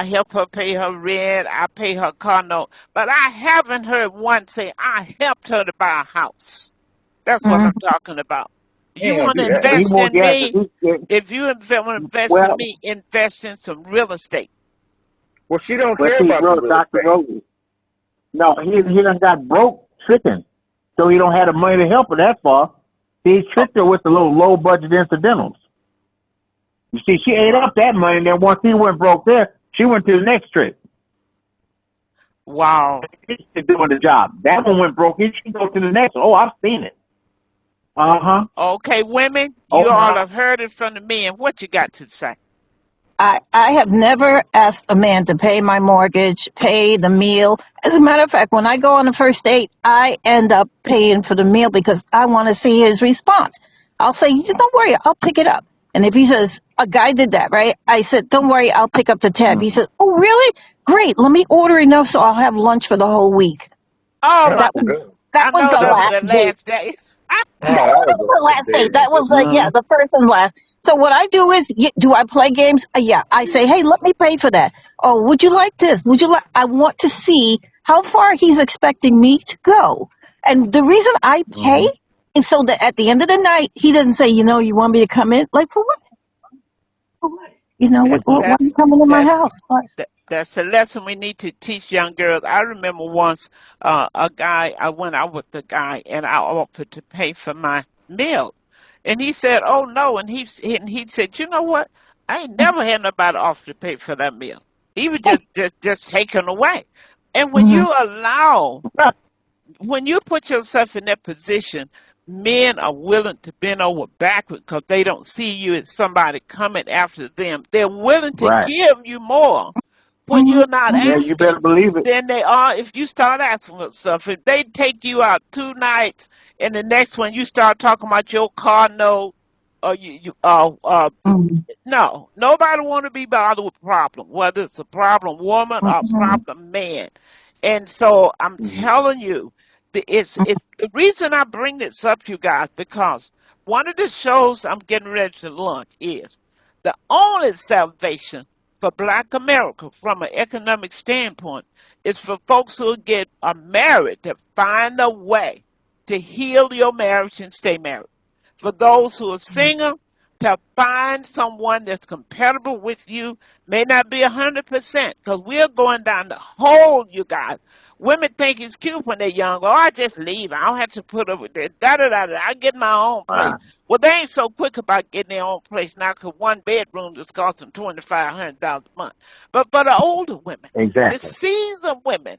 [SPEAKER 3] help her pay her rent, I pay her car note, but I haven't heard one say, I helped her to buy a house. That's what I'm talking about.
[SPEAKER 8] He
[SPEAKER 3] You
[SPEAKER 8] ain't gonna
[SPEAKER 3] want to
[SPEAKER 8] do that.
[SPEAKER 1] He
[SPEAKER 3] invest
[SPEAKER 1] won't
[SPEAKER 3] in
[SPEAKER 1] get
[SPEAKER 3] me? If you want to invest in
[SPEAKER 1] well,
[SPEAKER 3] me, invest in some real estate.
[SPEAKER 8] Well, she don't
[SPEAKER 1] well,
[SPEAKER 8] care
[SPEAKER 1] see,
[SPEAKER 8] about the
[SPEAKER 1] bro,
[SPEAKER 8] real
[SPEAKER 1] Dr.
[SPEAKER 8] estate.
[SPEAKER 1] Rose, no, he done got broke tricking. So he don't have the money to help her that far. He
[SPEAKER 3] Oh,
[SPEAKER 1] tricked her with the little low budget incidentals. You see, she ate
[SPEAKER 3] wow.
[SPEAKER 1] up that money, and then once he went broke there, she went to the next trick.
[SPEAKER 3] Wow.
[SPEAKER 1] She's doing the job. That one went broke. He should go to the next one. Oh, I've seen it. Uh-huh.
[SPEAKER 3] Okay, women,
[SPEAKER 1] Oh,
[SPEAKER 3] you all
[SPEAKER 1] my.
[SPEAKER 3] have heard it from the men. What you got to say?
[SPEAKER 7] I have never asked a man to pay my mortgage, pay the meal. As a matter of fact, when I go on a first date, I end up paying for the meal because I want to see his response. I'll say, don't worry, I'll pick it up. And if he says, a guy did that, right? I said, don't worry, I'll pick up the tab. He
[SPEAKER 1] Mm-hmm.
[SPEAKER 7] said, oh, really? Great. Let me order enough so I'll have lunch for the whole week.
[SPEAKER 3] Oh
[SPEAKER 8] Yeah,
[SPEAKER 3] my!
[SPEAKER 7] That was,
[SPEAKER 8] good.
[SPEAKER 7] that
[SPEAKER 3] I
[SPEAKER 7] was
[SPEAKER 3] know
[SPEAKER 7] the
[SPEAKER 3] that was
[SPEAKER 8] Good.
[SPEAKER 3] the
[SPEAKER 7] last date.
[SPEAKER 3] last day.
[SPEAKER 8] No,
[SPEAKER 7] That
[SPEAKER 8] that was
[SPEAKER 7] was
[SPEAKER 8] the
[SPEAKER 7] the
[SPEAKER 8] last
[SPEAKER 7] last date.
[SPEAKER 8] day.
[SPEAKER 7] That was the first and last. So what I do is, do I play games? Yeah. I say, hey, let me pay for that. Oh, would you like this? Would you like? I want to see how far he's expecting me to go. And the reason I pay
[SPEAKER 1] Mm-hmm.
[SPEAKER 7] is so that at the end of the night, he doesn't say, you want me to come in? Like for what? For what?
[SPEAKER 3] That,
[SPEAKER 7] Why are you
[SPEAKER 3] that's
[SPEAKER 7] coming in my
[SPEAKER 3] that
[SPEAKER 7] house? What?
[SPEAKER 3] that's a lesson we need to teach young girls. I remember once a guy, I went out with the guy and I offered to pay for my meal. And he said, oh no. And he said, you know what? I ain't never had nobody offer to pay for that meal. He was just taken away. And
[SPEAKER 7] Mm-hmm.
[SPEAKER 3] when you put yourself in that position, men are willing to bend over backward because they don't see you as somebody coming after them. They're willing to
[SPEAKER 1] Right.
[SPEAKER 3] give you more when
[SPEAKER 7] Mm-hmm.
[SPEAKER 3] you're not
[SPEAKER 1] Yeah, you
[SPEAKER 3] asking
[SPEAKER 1] better believe it.
[SPEAKER 3] than they are if you start asking for stuff. If they take you out 2 nights and the next one you start talking about your car note, or no, nobody want to be bothered with a problem, whether it's a problem woman or a
[SPEAKER 7] Mm-hmm.
[SPEAKER 3] problem man. And so I'm
[SPEAKER 1] Mm-hmm.
[SPEAKER 3] telling you, it's the reason I bring this up to you guys because one of the shows I'm getting ready to launch is the only salvation for Black America from an economic standpoint is for folks who are married to find a way to heal your marriage and stay married. For those who are single, to find someone that's compatible with you may not be 100% because we're going down the hole, you guys. Women think it's cute when they're young. Oh, I just leave. I don't have to put up with that. Da da da da. I get my own place.
[SPEAKER 1] Right.
[SPEAKER 3] Well, they ain't so quick about getting their own place now because one bedroom just costs them $2,500 a month. But for the older women, the
[SPEAKER 1] Exactly.
[SPEAKER 3] seasoned women,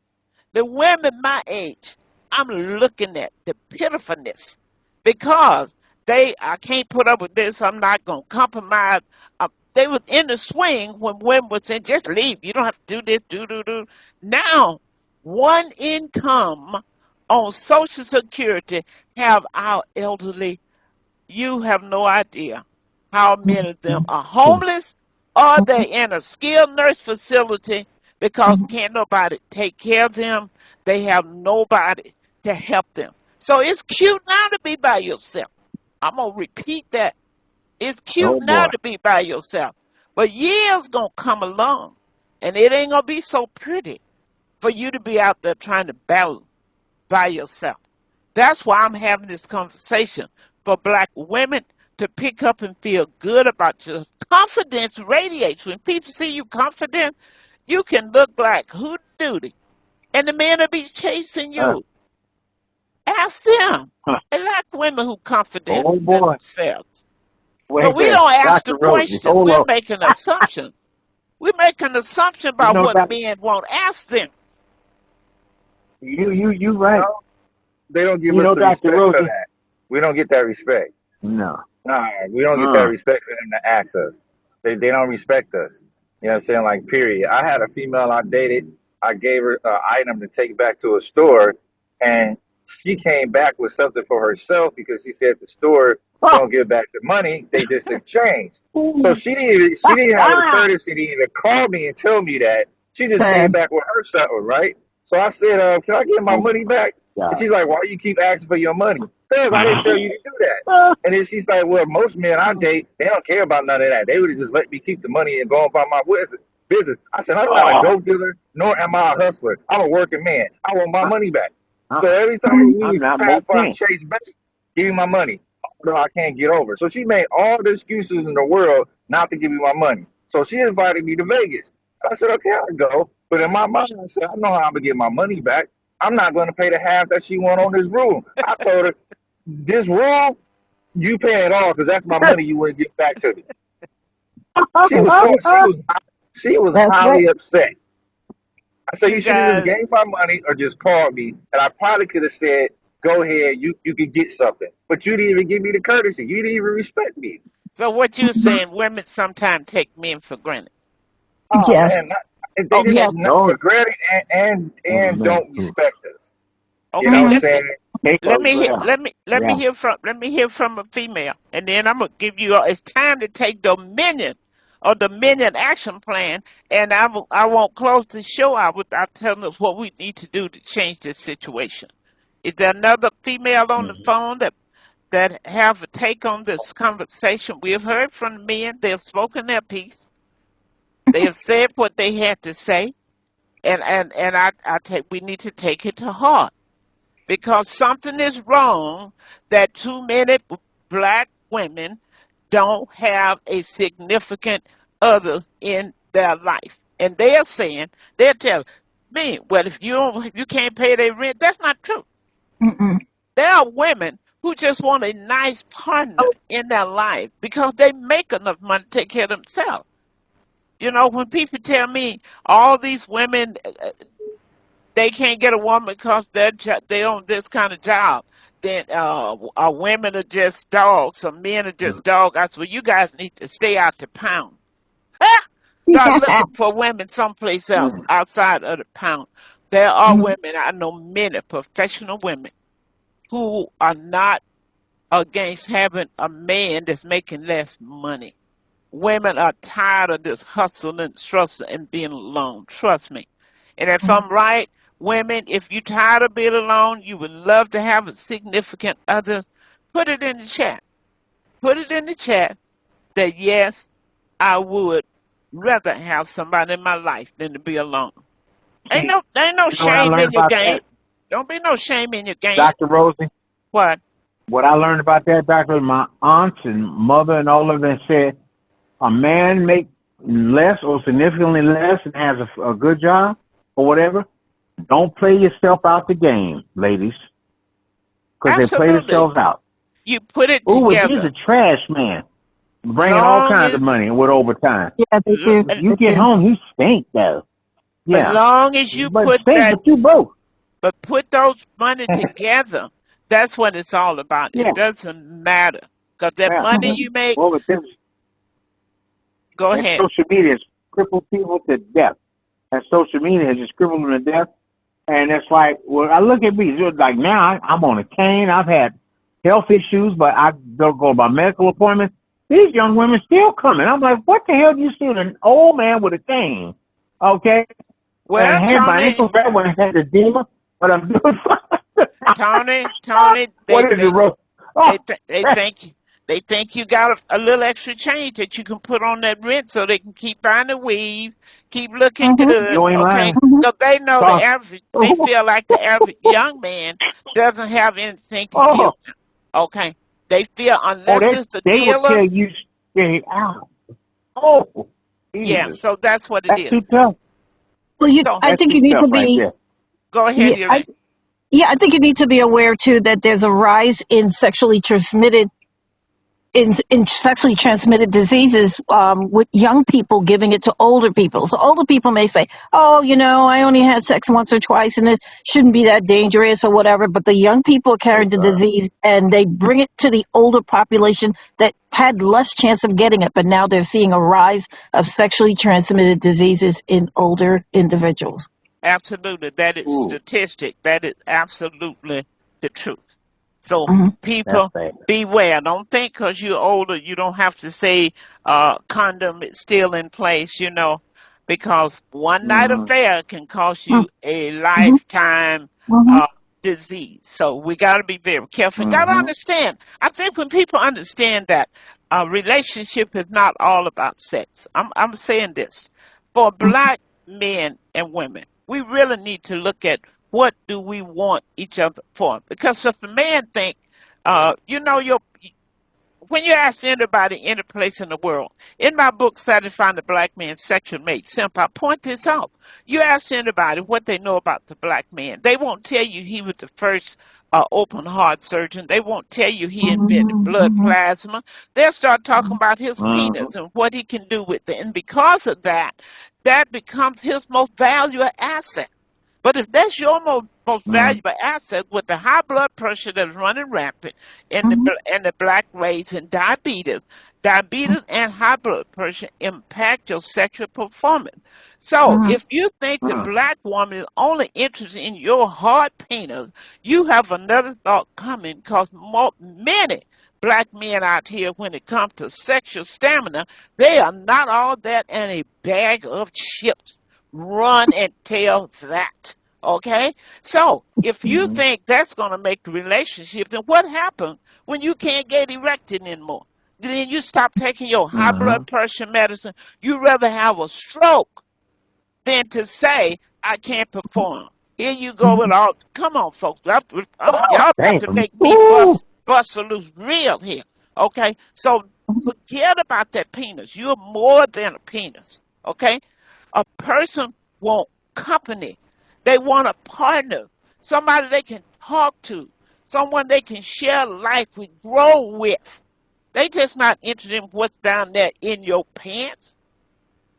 [SPEAKER 3] the women my age, I'm looking at the pitifulness because I can't put up with this. I'm not gonna compromise. They was in the swing when women was saying, just leave. You don't have to do this, do. Now, one income on Social Security have our elderly. You have no idea how many of them are homeless or they're in a skilled nurse facility because can't nobody take care of them. They have nobody to help them. So it's cute now to be by yourself. I'm gonna repeat that. It's cute
[SPEAKER 1] Oh
[SPEAKER 3] now
[SPEAKER 1] boy.
[SPEAKER 3] to be by yourself, but years gonna come along. And it ain't gonna be so pretty for you to be out there trying to battle by yourself. That's why I'm having this conversation for black women to pick up and feel good about your confidence radiates. When people see you confident, you can look like who duty. And the men will be chasing
[SPEAKER 1] Uh,
[SPEAKER 3] you. Ask them. They like women who confident
[SPEAKER 1] oh
[SPEAKER 3] in
[SPEAKER 1] boy.
[SPEAKER 3] themselves. So
[SPEAKER 1] Wait
[SPEAKER 3] we
[SPEAKER 1] there.
[SPEAKER 3] don't ask the
[SPEAKER 1] Dr. Rosie,
[SPEAKER 3] question.
[SPEAKER 1] hold
[SPEAKER 3] We're
[SPEAKER 1] on.
[SPEAKER 3] making an assumption. We make an assumption
[SPEAKER 1] You
[SPEAKER 3] about
[SPEAKER 1] know,
[SPEAKER 3] what
[SPEAKER 1] Doc,
[SPEAKER 3] men won't ask them.
[SPEAKER 1] you right.
[SPEAKER 8] No, they don't give
[SPEAKER 1] You
[SPEAKER 8] us
[SPEAKER 1] know,
[SPEAKER 8] the
[SPEAKER 1] Dr.
[SPEAKER 8] respect for
[SPEAKER 1] Rosie?
[SPEAKER 8] that. We don't get that respect.
[SPEAKER 1] No.
[SPEAKER 8] Nah, we don't get that
[SPEAKER 1] Uh.
[SPEAKER 8] respect for them to ask us. They don't respect us. You know what I'm saying? Like, period. I had a female I dated. I gave her an item to take back to a store, and she came back with something for herself because she said the store don't give back the money. They just exchange. So she didn't have the courtesy to even call me and tell me that. She just came back with her something, right? So I said, "Can I get my
[SPEAKER 1] Oh
[SPEAKER 8] money back?" And
[SPEAKER 1] God.
[SPEAKER 8] she's like, "Why you keep asking for your money?" Because I didn't tell you to do that. And then she's like, "Well, most men I date, they don't care about none of that. They would have just let me keep the money and go about my business." I said, "I'm not a
[SPEAKER 1] Oh,
[SPEAKER 8] dope dealer, nor am I a hustler. I'm a working man. I want my
[SPEAKER 1] I,
[SPEAKER 8] money back." So
[SPEAKER 1] I,
[SPEAKER 8] every time
[SPEAKER 1] I'm
[SPEAKER 8] we
[SPEAKER 1] not
[SPEAKER 8] pass
[SPEAKER 1] most
[SPEAKER 8] by
[SPEAKER 1] men.
[SPEAKER 8] Chase Bank, give me my money. No, I can't get over. So she made all the excuses in the world not to give me my money. So she invited me to Vegas. I said, "Okay, I'll go." But in my mind, I said, "I know how I'm gonna get my money back. I'm not going to pay the half that she want on this room." I told her, "This room, you pay it all because that's my money you want to give back to me." She was so she was
[SPEAKER 7] That's right.
[SPEAKER 8] highly upset. I said,
[SPEAKER 3] You
[SPEAKER 8] "You should have just
[SPEAKER 3] guys,
[SPEAKER 8] gave my money or just called me, and I probably could have said, 'Go ahead, you can get something.' But you didn't even give me the courtesy. You didn't even respect me."
[SPEAKER 3] so what you're saying, women sometimes take men for granted.
[SPEAKER 8] Oh
[SPEAKER 7] Yes.
[SPEAKER 8] man, they just
[SPEAKER 3] Okay,
[SPEAKER 7] Yes.
[SPEAKER 8] not
[SPEAKER 1] No.
[SPEAKER 8] regret it
[SPEAKER 1] Oh,
[SPEAKER 8] and
[SPEAKER 1] man.
[SPEAKER 8] don't respect us. You know
[SPEAKER 3] okay,
[SPEAKER 8] what I'm
[SPEAKER 7] Mhm.
[SPEAKER 8] saying?
[SPEAKER 1] Take
[SPEAKER 3] let me hear,
[SPEAKER 1] yeah.
[SPEAKER 3] let me
[SPEAKER 1] Yeah.
[SPEAKER 3] hear from a female, and then I'm gonna give you. It's time to take dominion or dominion action plan, and I won't close the show out without telling us what we need to do to change this situation. Is there another female on the
[SPEAKER 1] Mhm.
[SPEAKER 3] phone that have a take on this conversation? We have heard from the men; they have spoken their piece. They have said what they had to say, and I take we need to take it to heart because something is wrong that too many black women don't have a significant other in their life. And they are saying, they're telling me, well, if you can't pay their rent, that's not true.
[SPEAKER 7] Mm-mm.
[SPEAKER 3] There are women who just want a nice partner in their life because they make enough money to take care of themselves. You know, when people tell me all these women they can't get a woman because they own this kind of job. Then women are just dogs, some men are just dogs. I said, well, you guys need to stay out the pound. Start looking for women someplace else
[SPEAKER 1] Mhm.
[SPEAKER 3] outside of the pound. There are women, I know many professional women who are not against having a man that's making less money. Women are tired of this hustle and struggle and being alone. Trust me. And if I'm right, women, if you're tired of being alone, you would love to have a significant other, put it in the chat. Put it in the chat that yes, I would rather have somebody in my life than to be alone.
[SPEAKER 1] See,
[SPEAKER 3] Ain't no
[SPEAKER 1] you know what I
[SPEAKER 3] shame
[SPEAKER 1] learned
[SPEAKER 3] in your
[SPEAKER 1] about
[SPEAKER 3] game.
[SPEAKER 1] that,
[SPEAKER 3] Don't be no shame in your game.
[SPEAKER 1] Dr. Rosie?
[SPEAKER 3] What?
[SPEAKER 1] What I learned about that, Doctor, my aunts and mother and all of them said a man make less or significantly less and has a good job or whatever. Don't play yourself out the game, ladies, because they play
[SPEAKER 3] Absolutely.
[SPEAKER 1] themselves out.
[SPEAKER 3] You put it
[SPEAKER 1] Ooh, well, he's
[SPEAKER 3] together.
[SPEAKER 1] a trash man, bringing all
[SPEAKER 3] Long
[SPEAKER 1] kinds of
[SPEAKER 3] as
[SPEAKER 1] money with overtime.
[SPEAKER 7] Yeah, they do.
[SPEAKER 1] If you
[SPEAKER 7] They
[SPEAKER 1] get
[SPEAKER 7] do.
[SPEAKER 1] home, he stink though.
[SPEAKER 3] But
[SPEAKER 1] Yeah,
[SPEAKER 3] long as you
[SPEAKER 1] but
[SPEAKER 3] put
[SPEAKER 1] stink,
[SPEAKER 3] that,
[SPEAKER 1] but you broke.
[SPEAKER 3] but put those money together, that's what it's all about. It
[SPEAKER 1] Yeah,
[SPEAKER 3] doesn't matter. Because that
[SPEAKER 1] yeah.
[SPEAKER 3] money
[SPEAKER 7] Mhm.
[SPEAKER 3] you make,
[SPEAKER 1] Well, but this
[SPEAKER 3] go
[SPEAKER 1] and
[SPEAKER 3] ahead.
[SPEAKER 1] social media has crippled people to death. And social media has just crippled them to death. And it's like, well, I look at me, it's like now I'm on a cane. I've had health issues, but I don't go by medical appointments. These young women still coming. I'm like, what the hell do you see an old man with a cane? Okay. And
[SPEAKER 3] Well,
[SPEAKER 1] I had my
[SPEAKER 3] Tony,
[SPEAKER 1] ankles right when I had edema, but I'm doing fine.
[SPEAKER 3] Tony,
[SPEAKER 1] What is it,
[SPEAKER 3] they
[SPEAKER 1] Rose? Oh,
[SPEAKER 3] they think They think you got a little extra change that you can put on that rent so they can keep buying the weave, keep looking
[SPEAKER 7] Mm-hmm.
[SPEAKER 3] good,
[SPEAKER 1] You ain't
[SPEAKER 3] okay?
[SPEAKER 1] lying.
[SPEAKER 7] Mm-hmm.
[SPEAKER 3] Because they know the
[SPEAKER 1] Talk.
[SPEAKER 3] average, they feel like the average young man doesn't have anything to
[SPEAKER 1] Oh,
[SPEAKER 3] give them, okay? They feel
[SPEAKER 1] oh,
[SPEAKER 3] unless it's a
[SPEAKER 1] they will
[SPEAKER 3] dealer,
[SPEAKER 1] tell you straight out. Oh,
[SPEAKER 3] yeah,
[SPEAKER 1] Jesus.
[SPEAKER 3] so that's what it
[SPEAKER 1] That's
[SPEAKER 3] is.
[SPEAKER 1] too tough.
[SPEAKER 7] Well,
[SPEAKER 3] So
[SPEAKER 7] I
[SPEAKER 1] That's
[SPEAKER 7] think
[SPEAKER 1] too
[SPEAKER 7] you need
[SPEAKER 1] tough
[SPEAKER 7] to
[SPEAKER 1] right
[SPEAKER 7] be.
[SPEAKER 1] there.
[SPEAKER 3] go
[SPEAKER 7] Yeah,
[SPEAKER 3] ahead, Elaine.
[SPEAKER 7] I think you need to be aware too that there's a rise in sexually transmitted diseases with young people giving it to older people. So older people may say, "Oh, I only had sex once or twice, and it shouldn't be that dangerous or whatever." But the young people are
[SPEAKER 1] Yes,
[SPEAKER 7] carrying the
[SPEAKER 1] sir.
[SPEAKER 7] disease, and they bring it to the older population that had less chance of getting it. But now they're seeing a rise of sexually transmitted diseases in older individuals.
[SPEAKER 3] Absolutely. That is
[SPEAKER 1] Ooh,
[SPEAKER 3] statistic. That is absolutely the truth. So
[SPEAKER 7] Mm-hmm.
[SPEAKER 1] that's
[SPEAKER 3] people
[SPEAKER 1] bad.
[SPEAKER 3] beware. Don't think because you're older you don't have to say condom is still in place, because one night
[SPEAKER 1] Mm-hmm.
[SPEAKER 3] affair can cost you a
[SPEAKER 7] Mm-hmm.
[SPEAKER 3] lifetime
[SPEAKER 7] Mm-hmm.
[SPEAKER 3] uh, disease. So we got to be very careful. Got to
[SPEAKER 1] Mm-hmm.
[SPEAKER 3] understand. I think when people understand that relationship is not all about sex. I'm saying this for black men and women. We really need to look at what do we want each other for. Because if a man think, your when you ask anybody any place in the world, in my book, Satisfying the Black Man's Sexual Mate, simple, I point this out. You ask anybody what they know about the black man. They won't tell you he was the first open heart surgeon. They won't tell you he invented blood
[SPEAKER 7] Mm-hmm.
[SPEAKER 3] plasma. They'll start talking about his
[SPEAKER 1] Mm-hmm.
[SPEAKER 3] penis and what he can do with it. And because of that, that becomes his most valuable asset. But if that's your most
[SPEAKER 1] Mm-hmm.
[SPEAKER 3] valuable asset with the high blood pressure that's running rampant
[SPEAKER 7] Mm-hmm.
[SPEAKER 3] and the black race and diabetes and high blood pressure impact your sexual performance. So
[SPEAKER 7] Mm-hmm.
[SPEAKER 3] if you think the black woman is only interested in your hard penis, you have another thought coming because many black men out here, when it comes to sexual stamina, they are not all that and a bag of chips. Run and tell that. Okay? So, if you
[SPEAKER 1] Mm-hmm.
[SPEAKER 3] think that's going to make the relationship, then what happens when you can't get erected anymore? Then you stop taking your high
[SPEAKER 1] Mm-hmm.
[SPEAKER 3] blood pressure medicine. You rather have a stroke than to say, I can't perform. Here you go with all, come on, folks.
[SPEAKER 1] Oh,
[SPEAKER 3] Y'all about to
[SPEAKER 1] damn.
[SPEAKER 3] make me
[SPEAKER 1] Ooh.
[SPEAKER 3] bust a loose real here. Okay? So, forget about that penis. You're more than a penis. Okay? A person want company. They want a partner, somebody they can talk to, someone they can share life with, grow with. They just not interested in what's down there in your pants.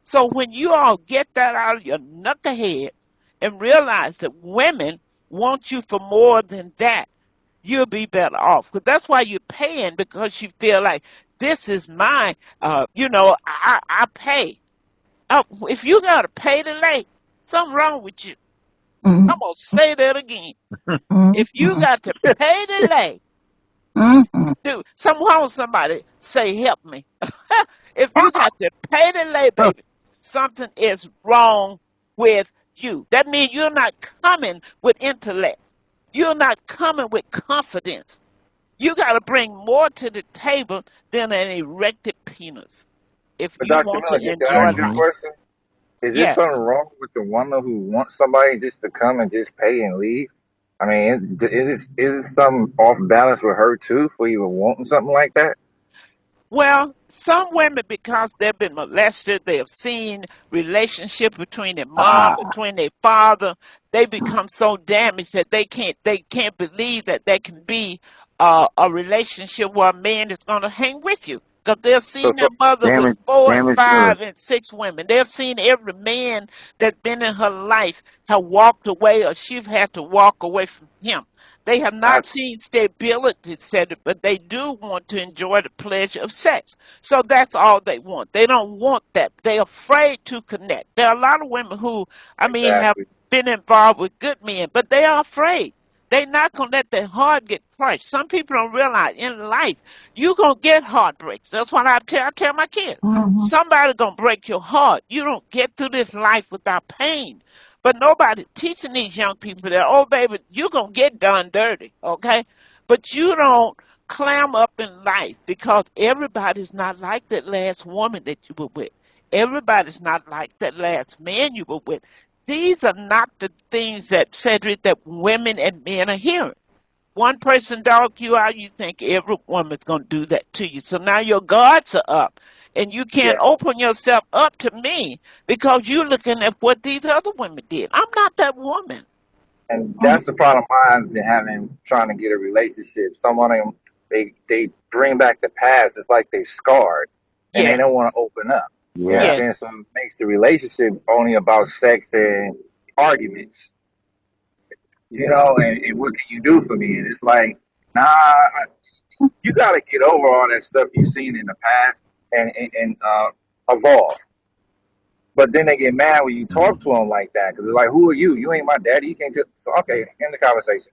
[SPEAKER 3] So when you all get that out of your knucklehead and realize that women want you for more than that, you'll be better off. Because that's why you're paying, because you feel like this is mine. I pay. If you gotta pay to lay, something wrong with you. I'm
[SPEAKER 7] Mm-hmm.
[SPEAKER 3] gonna say that again. If you
[SPEAKER 7] Mm-hmm.
[SPEAKER 3] got to pay to lay,
[SPEAKER 7] Mm-hmm.
[SPEAKER 3] do somebody say help me. If you got to pay to lay, baby, something is wrong with you. That means you're not coming with intellect. You're not coming with confidence. You got to bring more to the table than an erected penis if
[SPEAKER 8] But
[SPEAKER 3] you
[SPEAKER 8] Dr.
[SPEAKER 3] want to
[SPEAKER 8] Miller, can I
[SPEAKER 3] enjoy
[SPEAKER 8] ask you a
[SPEAKER 1] Mm-hmm.
[SPEAKER 3] life.
[SPEAKER 8] question? Is there
[SPEAKER 3] Yes.
[SPEAKER 8] something wrong with the woman who wants somebody just to come and just pay and leave? I mean, is it something off balance with her too for even wanting something like that?
[SPEAKER 3] Well, some women, because they've been molested, they have seen relationship between their mom,
[SPEAKER 1] Ah.
[SPEAKER 3] between their father, they become so damaged that they can't believe that there can be a relationship where a man is going to hang with you. Because they've
[SPEAKER 8] So,
[SPEAKER 3] seen
[SPEAKER 8] so
[SPEAKER 3] their mother with
[SPEAKER 1] Damage,
[SPEAKER 3] 4 and 5
[SPEAKER 1] Miller.
[SPEAKER 3] and 6 women. They've seen every man that's been in her life have walked away, or she've had to walk away from him. They have
[SPEAKER 8] I
[SPEAKER 3] not seen stability, etc., but they do want to enjoy the pleasure of sex. So that's all they want. They don't want that. They're afraid to connect. There are a lot of women who, have
[SPEAKER 8] exactly.
[SPEAKER 3] been involved with good men, but they are afraid. They're not going to let their heart get crushed. Some people don't realize in life, you're going to get heartbreaks. That's what I tell my kids.
[SPEAKER 7] Mm-hmm.
[SPEAKER 3] Somebody's going to break your heart. You don't get through this life without pain. But nobody teaching these young people that, oh, baby, you're going to get done dirty, okay? But you don't clam up in life because everybody's not like that last woman that you were with. Everybody's not like that last man you were with. These are not the things that, Cedric, that women and men are hearing. One person dog you out, you think every woman's going to do that to you. So now your guards are up, and you can't
[SPEAKER 8] Yeah.
[SPEAKER 3] open yourself up to me because you're looking at what these other women did. I'm not that woman.
[SPEAKER 8] And that's the problem I've been having trying to get a relationship. Some of them, they bring back the past. It's like they scarred, and they don't
[SPEAKER 3] Yes,
[SPEAKER 8] want to open up. You know what I'm
[SPEAKER 1] Yeah.
[SPEAKER 3] yes.
[SPEAKER 8] saying? So it makes the relationship only about sex and arguments. And what can you do for me? And it's like, nah, you got to get over all that stuff you've seen in the past and evolve. But then they get mad when you talk to them like that because it's like, who are you? You ain't my daddy. You can't. So okay, end the conversation.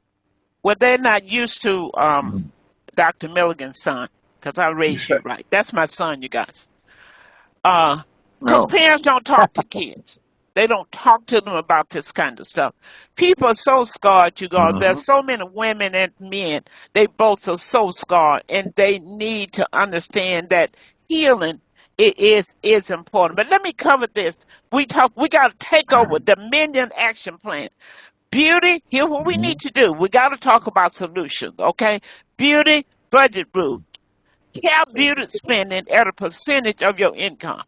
[SPEAKER 3] Well, they're not used to Dr. Milligan's son because I raised you right. That's my son, you guys. Because
[SPEAKER 1] No.
[SPEAKER 3] parents don't talk to kids. They don't talk to them about this kind of stuff. People are so scarred, you guys.
[SPEAKER 1] Mm-hmm.
[SPEAKER 3] There's so many women and men. They both are so scarred, and they need to understand that healing is important. But let me cover this. We got to take over Dominion Action Plan. Beauty, here's what we need to do. We got to talk about solutions, okay? Beauty budget rule. Cap beauty spending at a percentage of your income.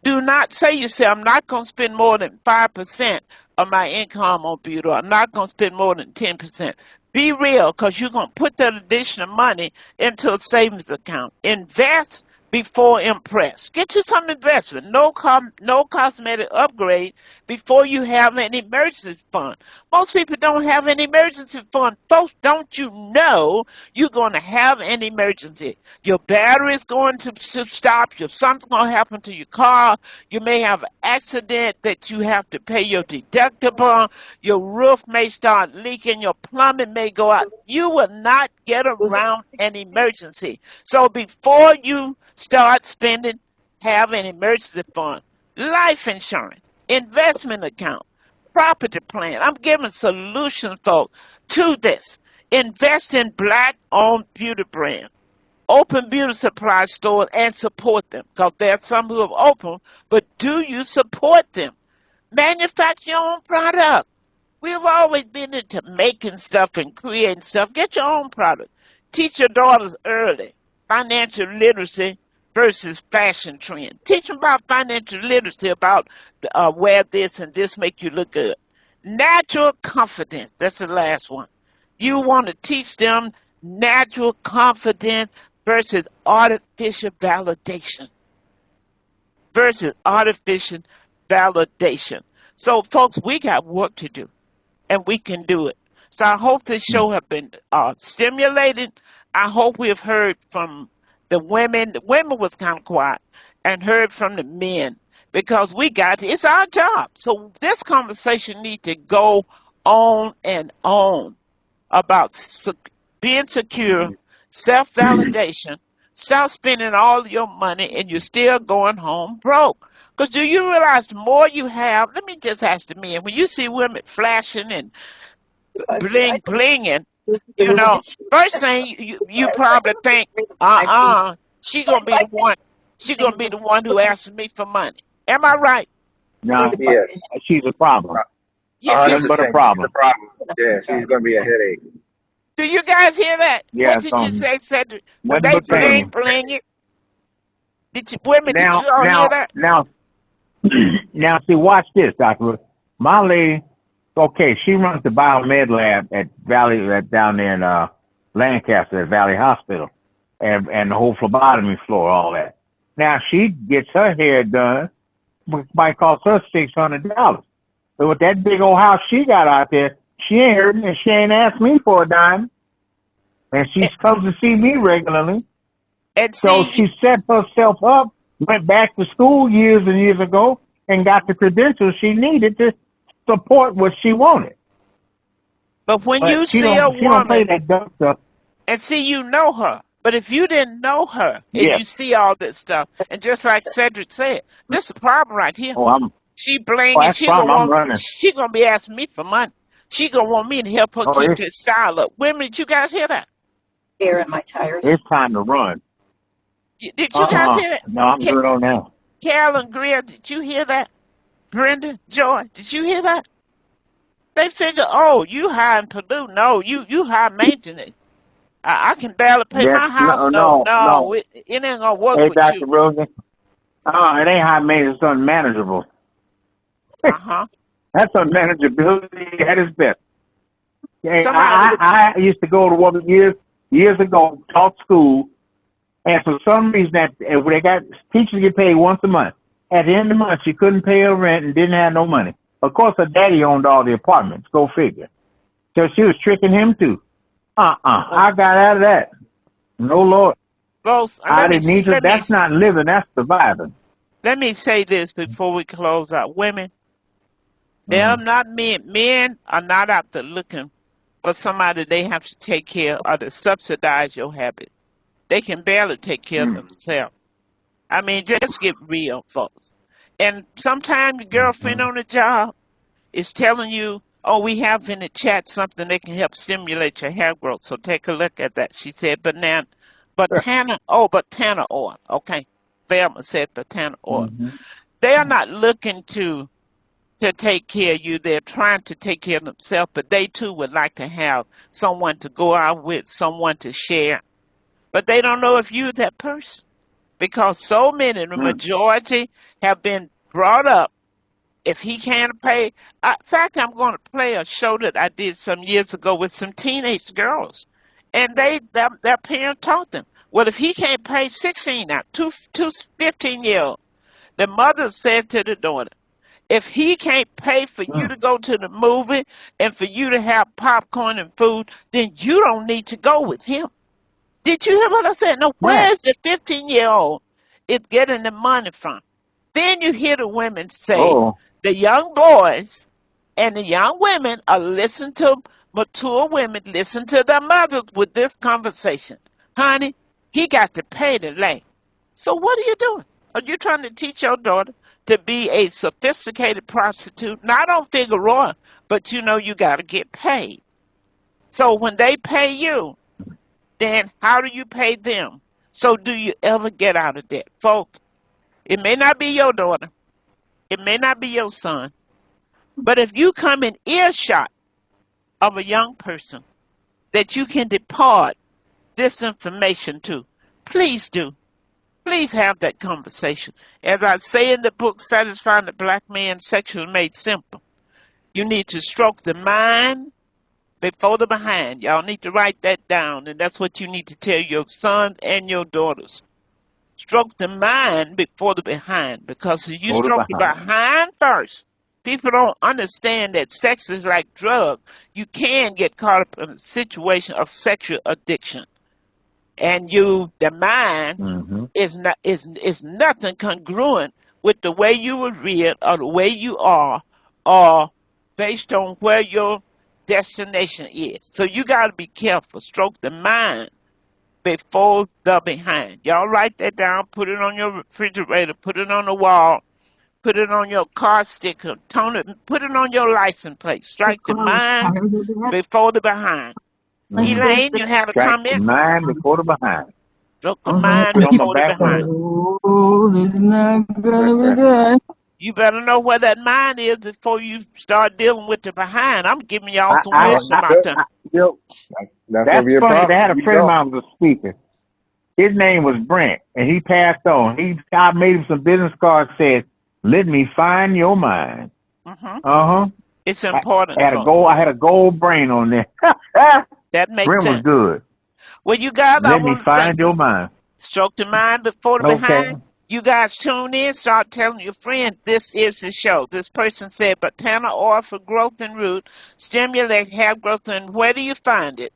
[SPEAKER 3] Do not say you say I'm not going to spend more than 5% of my income on beauty. Or I'm not going to spend more than 10%. Be real, because you're going to put that additional money into a savings account. Invest before impress. Get you some investment. No cosmetic upgrade before you have an emergency fund. Most people don't have an emergency fund. Folks, don't you know you're going to have an emergency? Your battery is going to stop. Something's going to happen to your car. You may have an accident that you have to pay your deductible. Your roof may start leaking. Your plumbing may go out. You will not get around an emergency. So before you start spending, have an emergency fund, life insurance, investment account, property plan. I'm giving solutions, folks, to this. Invest in black-owned beauty brands. Open beauty supply stores and support them, because there are some who have opened, but do you support them? Manufacture your own product. We've always been into making stuff and creating stuff. Get your own product. Teach your daughters early financial literacy versus fashion trend. Teach them about financial literacy, about wear this and this make you look good. Natural confidence. That's the last one. You want to teach them natural confidence versus artificial validation. Versus artificial validation. So, folks, we got work to do, and we can do it. So I hope this show has been stimulating. I hope we have heard from the women. The women was kind of quiet, and heard from the men, because it's our job. So this conversation needs to go on and on about being secure, self-validation. Stop spending all your money and you're still going home broke. Because do you realize the more you have, let me just ask the men, when you see women flashing and blinging, first thing you probably think, she gonna be the one. She gonna be the one who asks me for money. Am I right?
[SPEAKER 1] No,
[SPEAKER 8] Yes,
[SPEAKER 1] she's a problem.
[SPEAKER 3] Yeah.
[SPEAKER 8] hundred
[SPEAKER 1] Nothing but a
[SPEAKER 8] percent. She's the
[SPEAKER 1] problem.
[SPEAKER 8] problem. Yeah, she's gonna be a headache.
[SPEAKER 3] Do you guys hear that?
[SPEAKER 1] Yeah,
[SPEAKER 3] What
[SPEAKER 1] it's
[SPEAKER 3] did you say, Cedric? When
[SPEAKER 1] nothing
[SPEAKER 3] they
[SPEAKER 1] but pain.
[SPEAKER 3] bling it? Women, did you all hear that?
[SPEAKER 1] Now, see, watch this, Doctor. My lady, okay, she runs the biomed lab at down there in Lancaster at Valley Hospital, and the whole phlebotomy floor, all that. Now she gets her hair done, which might cost her $600. But with that big old house she got out there, she ain't heard me, and she ain't asked me for a dime, and she comes to see me regularly.
[SPEAKER 3] And
[SPEAKER 1] So
[SPEAKER 3] see,
[SPEAKER 1] she set herself up, went back to school years and years ago, and got the credentials she needed to support what she wanted.
[SPEAKER 3] but when
[SPEAKER 1] But
[SPEAKER 3] you
[SPEAKER 1] she
[SPEAKER 3] see a
[SPEAKER 1] don't play
[SPEAKER 3] woman,
[SPEAKER 1] that dumb stuff.
[SPEAKER 3] and see, you know her. But if you didn't know her and
[SPEAKER 1] Yes.
[SPEAKER 3] you see all this stuff, and just like Cedric said, this is a problem right here.
[SPEAKER 1] Oh,
[SPEAKER 3] She blinging.
[SPEAKER 1] that's the problem. I'm running.
[SPEAKER 3] She gonna be asking me for money. She gonna want me to help her
[SPEAKER 1] Oh,
[SPEAKER 3] keep
[SPEAKER 1] yes.
[SPEAKER 3] this style up. Women, did you guys hear that?
[SPEAKER 7] Air in my tires.
[SPEAKER 1] It's time to run.
[SPEAKER 3] Did you guys hear it?
[SPEAKER 1] No, I'm good on that.
[SPEAKER 3] Carolyn Greer, did you hear that? Brenda, Joy, did you hear that? They figure, oh, you high in Purdue. No, you high maintenance. I can barely pay my house. No, it ain't gonna work
[SPEAKER 1] Hey,
[SPEAKER 3] with
[SPEAKER 1] Dr.
[SPEAKER 3] you.
[SPEAKER 1] Rosen. It ain't high maintenance. It's unmanageable. That's unmanageability at its best. Hey, I used to go to one years ago, taught school, and for some reason they got teachers get paid once a month. At the end of the month, she couldn't pay her rent and didn't have no money. Of course, her daddy owned all the apartments. Go figure. So she was tricking him too. I got out of that. No Lord. I didn't need to. That's not living. That's surviving.
[SPEAKER 3] Let me say this before we close out. Women, they're not men. Men are not out there looking for somebody they have to take care of or to subsidize your habit. They can barely take care of themselves. I mean, just get real, folks. And sometimes your girlfriend on the job is telling you, oh, we have in the chat something that can help stimulate your hair growth. So take a look at that. She said botana oil. Okay. Velma said botana oil. They are not looking to take care of you. They're trying to take care of themselves, but they too would like to have someone to go out with, someone to share. But they don't know if you're that person. Because so many, the majority, have been brought up. If he can't pay, in fact, I'm going to play a show that I did some years ago with some teenage girls, and their parents taught them. Well, if he can't pay 16 now, two 15-year-olds, the mother said to the daughter, if he can't pay for you to go to the movie and for you to have popcorn and food, then you don't need to go with him. Did you hear what I said? No, where's the 15-year-old is getting the money from? Then you hear the women say, the young boys and the young women are listening to mature women, listen to their mothers with this conversation. Honey, he got to pay the lay. So what are you doing? Are you trying to teach your daughter to be a sophisticated prostitute? Not on Figueroa, but you know you got to get paid. So when they pay you, then how do you pay them? So do you ever get out of debt? Folks, it may not be your daughter. It may not be your son. But if you come in earshot of a young person that you can depart this information to, please do. Please have that conversation. As I say in the book, Satisfying the Black Man, Sexually Made Simple, you need to stroke the mind before the behind. Y'all need to write that down, and that's what you need to tell your sons and your daughters. Stroke the mind before the behind, because if you stroke the behind first, people don't understand that sex is like drugs. You can get caught up in a situation of sexual addiction, and the mind is nothing congruent with the way you were reared or the way you are, or based on where your destination is. So you got to be careful. Stroke the mind before the behind. Y'all write that down. Put it on your refrigerator. Put it on the wall. Put it on your car sticker. Put it on your license plate. Strike the mind before the behind. Elaine, you have a comment?
[SPEAKER 1] Strike the mind before the behind.
[SPEAKER 3] Stroke the mind before the behind.
[SPEAKER 9] Oh, this is not going to be good.
[SPEAKER 3] You better know where that mind is before you start dealing with the behind. I'm giving y'all some wisdom out there.
[SPEAKER 8] That's
[SPEAKER 1] funny. They had a friend of mine was a speaker. His name was Brent, and he passed on. I made him some business cards that said, "Let me find your mind."
[SPEAKER 3] It's important.
[SPEAKER 1] I had a gold brain on there.
[SPEAKER 3] That makes
[SPEAKER 1] Brent
[SPEAKER 3] sense.
[SPEAKER 1] was good.
[SPEAKER 3] Well, you guys,
[SPEAKER 1] let me find your mind.
[SPEAKER 3] Stroke the mind before the behind. You guys tune in, start telling your friends this is the show. This person said botana oil for growth and root, stimulate hair growth, and where do you find it?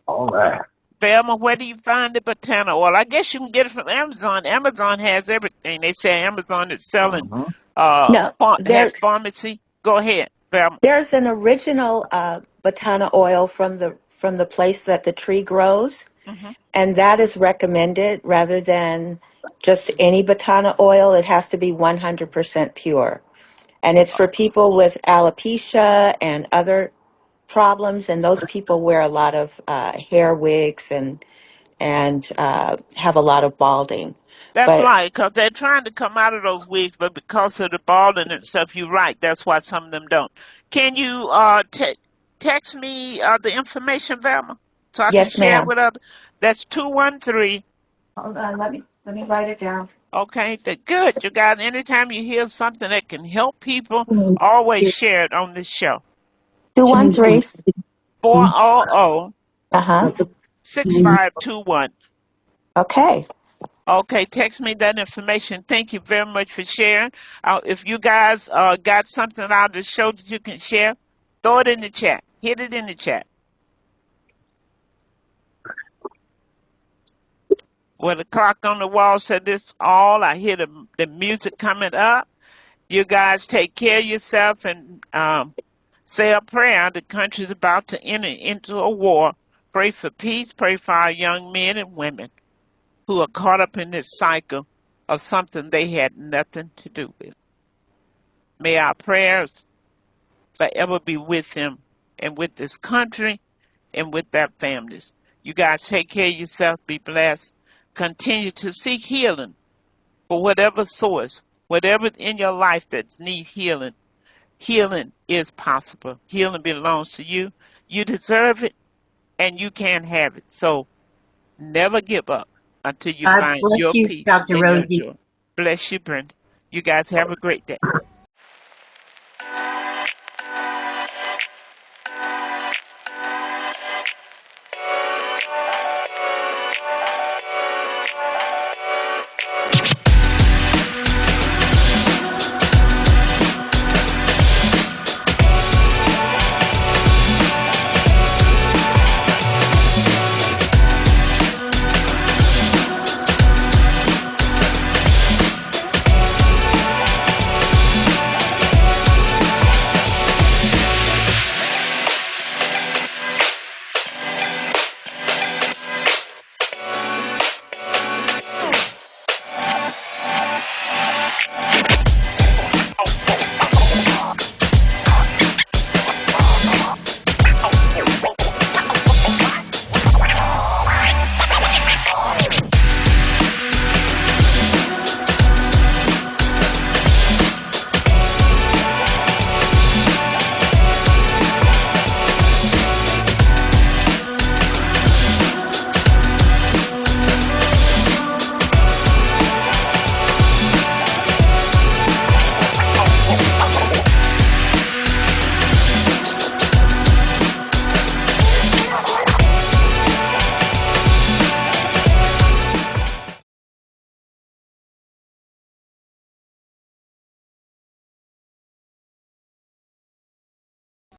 [SPEAKER 1] All right.
[SPEAKER 3] Velma, where do you find the botana oil? I guess you can get it from Amazon. Amazon has everything. They say Amazon is selling has pharmacy. Go ahead, Velma.
[SPEAKER 10] There's an original botana oil from the place that the tree grows. And that is recommended rather than just any botana oil. It has to be 100% pure. And it's for people with alopecia and other problems, and those people wear a lot of hair wigs and have a lot of balding.
[SPEAKER 3] That's
[SPEAKER 10] But
[SPEAKER 3] right, because they're trying to come out of those wigs, but because of the balding and stuff, you're right. That's why some of them don't. Can you text me the information, Velma, so I can
[SPEAKER 10] yes,
[SPEAKER 3] share it
[SPEAKER 10] ma'am.
[SPEAKER 3] with others? That's 213.
[SPEAKER 10] Hold on, let me write it down.
[SPEAKER 3] Okay, good. You guys, anytime you hear something that can help people, always share it on this show.
[SPEAKER 10] 213.
[SPEAKER 3] 400
[SPEAKER 10] Uh-huh.
[SPEAKER 3] 6521.
[SPEAKER 10] Okay.
[SPEAKER 3] Okay, text me that information. Thank you very much for sharing. If you guys got something out of the show that you can share, throw it in the chat. Hit it in the chat. Well, the clock on the wall said this all. I hear the music coming up. You guys take care of yourself and say a prayer. The country's about to enter into a war. Pray for peace. Pray for our young men and women who are caught up in this cycle of something they had nothing to do with. May our prayers forever be with them and with this country and with their families. You guys take care of yourself. Be blessed. Continue to seek healing for whatever source, whatever's in your life that needs healing. Healing is possible. Healing belongs to you. You deserve it, and you can have it. So never give up until you
[SPEAKER 6] God
[SPEAKER 3] find
[SPEAKER 6] bless
[SPEAKER 3] your
[SPEAKER 6] you,
[SPEAKER 3] peace
[SPEAKER 6] Dr.
[SPEAKER 3] and your
[SPEAKER 6] Rosie.
[SPEAKER 3] joy. Bless you, Brenda. You guys have a great day.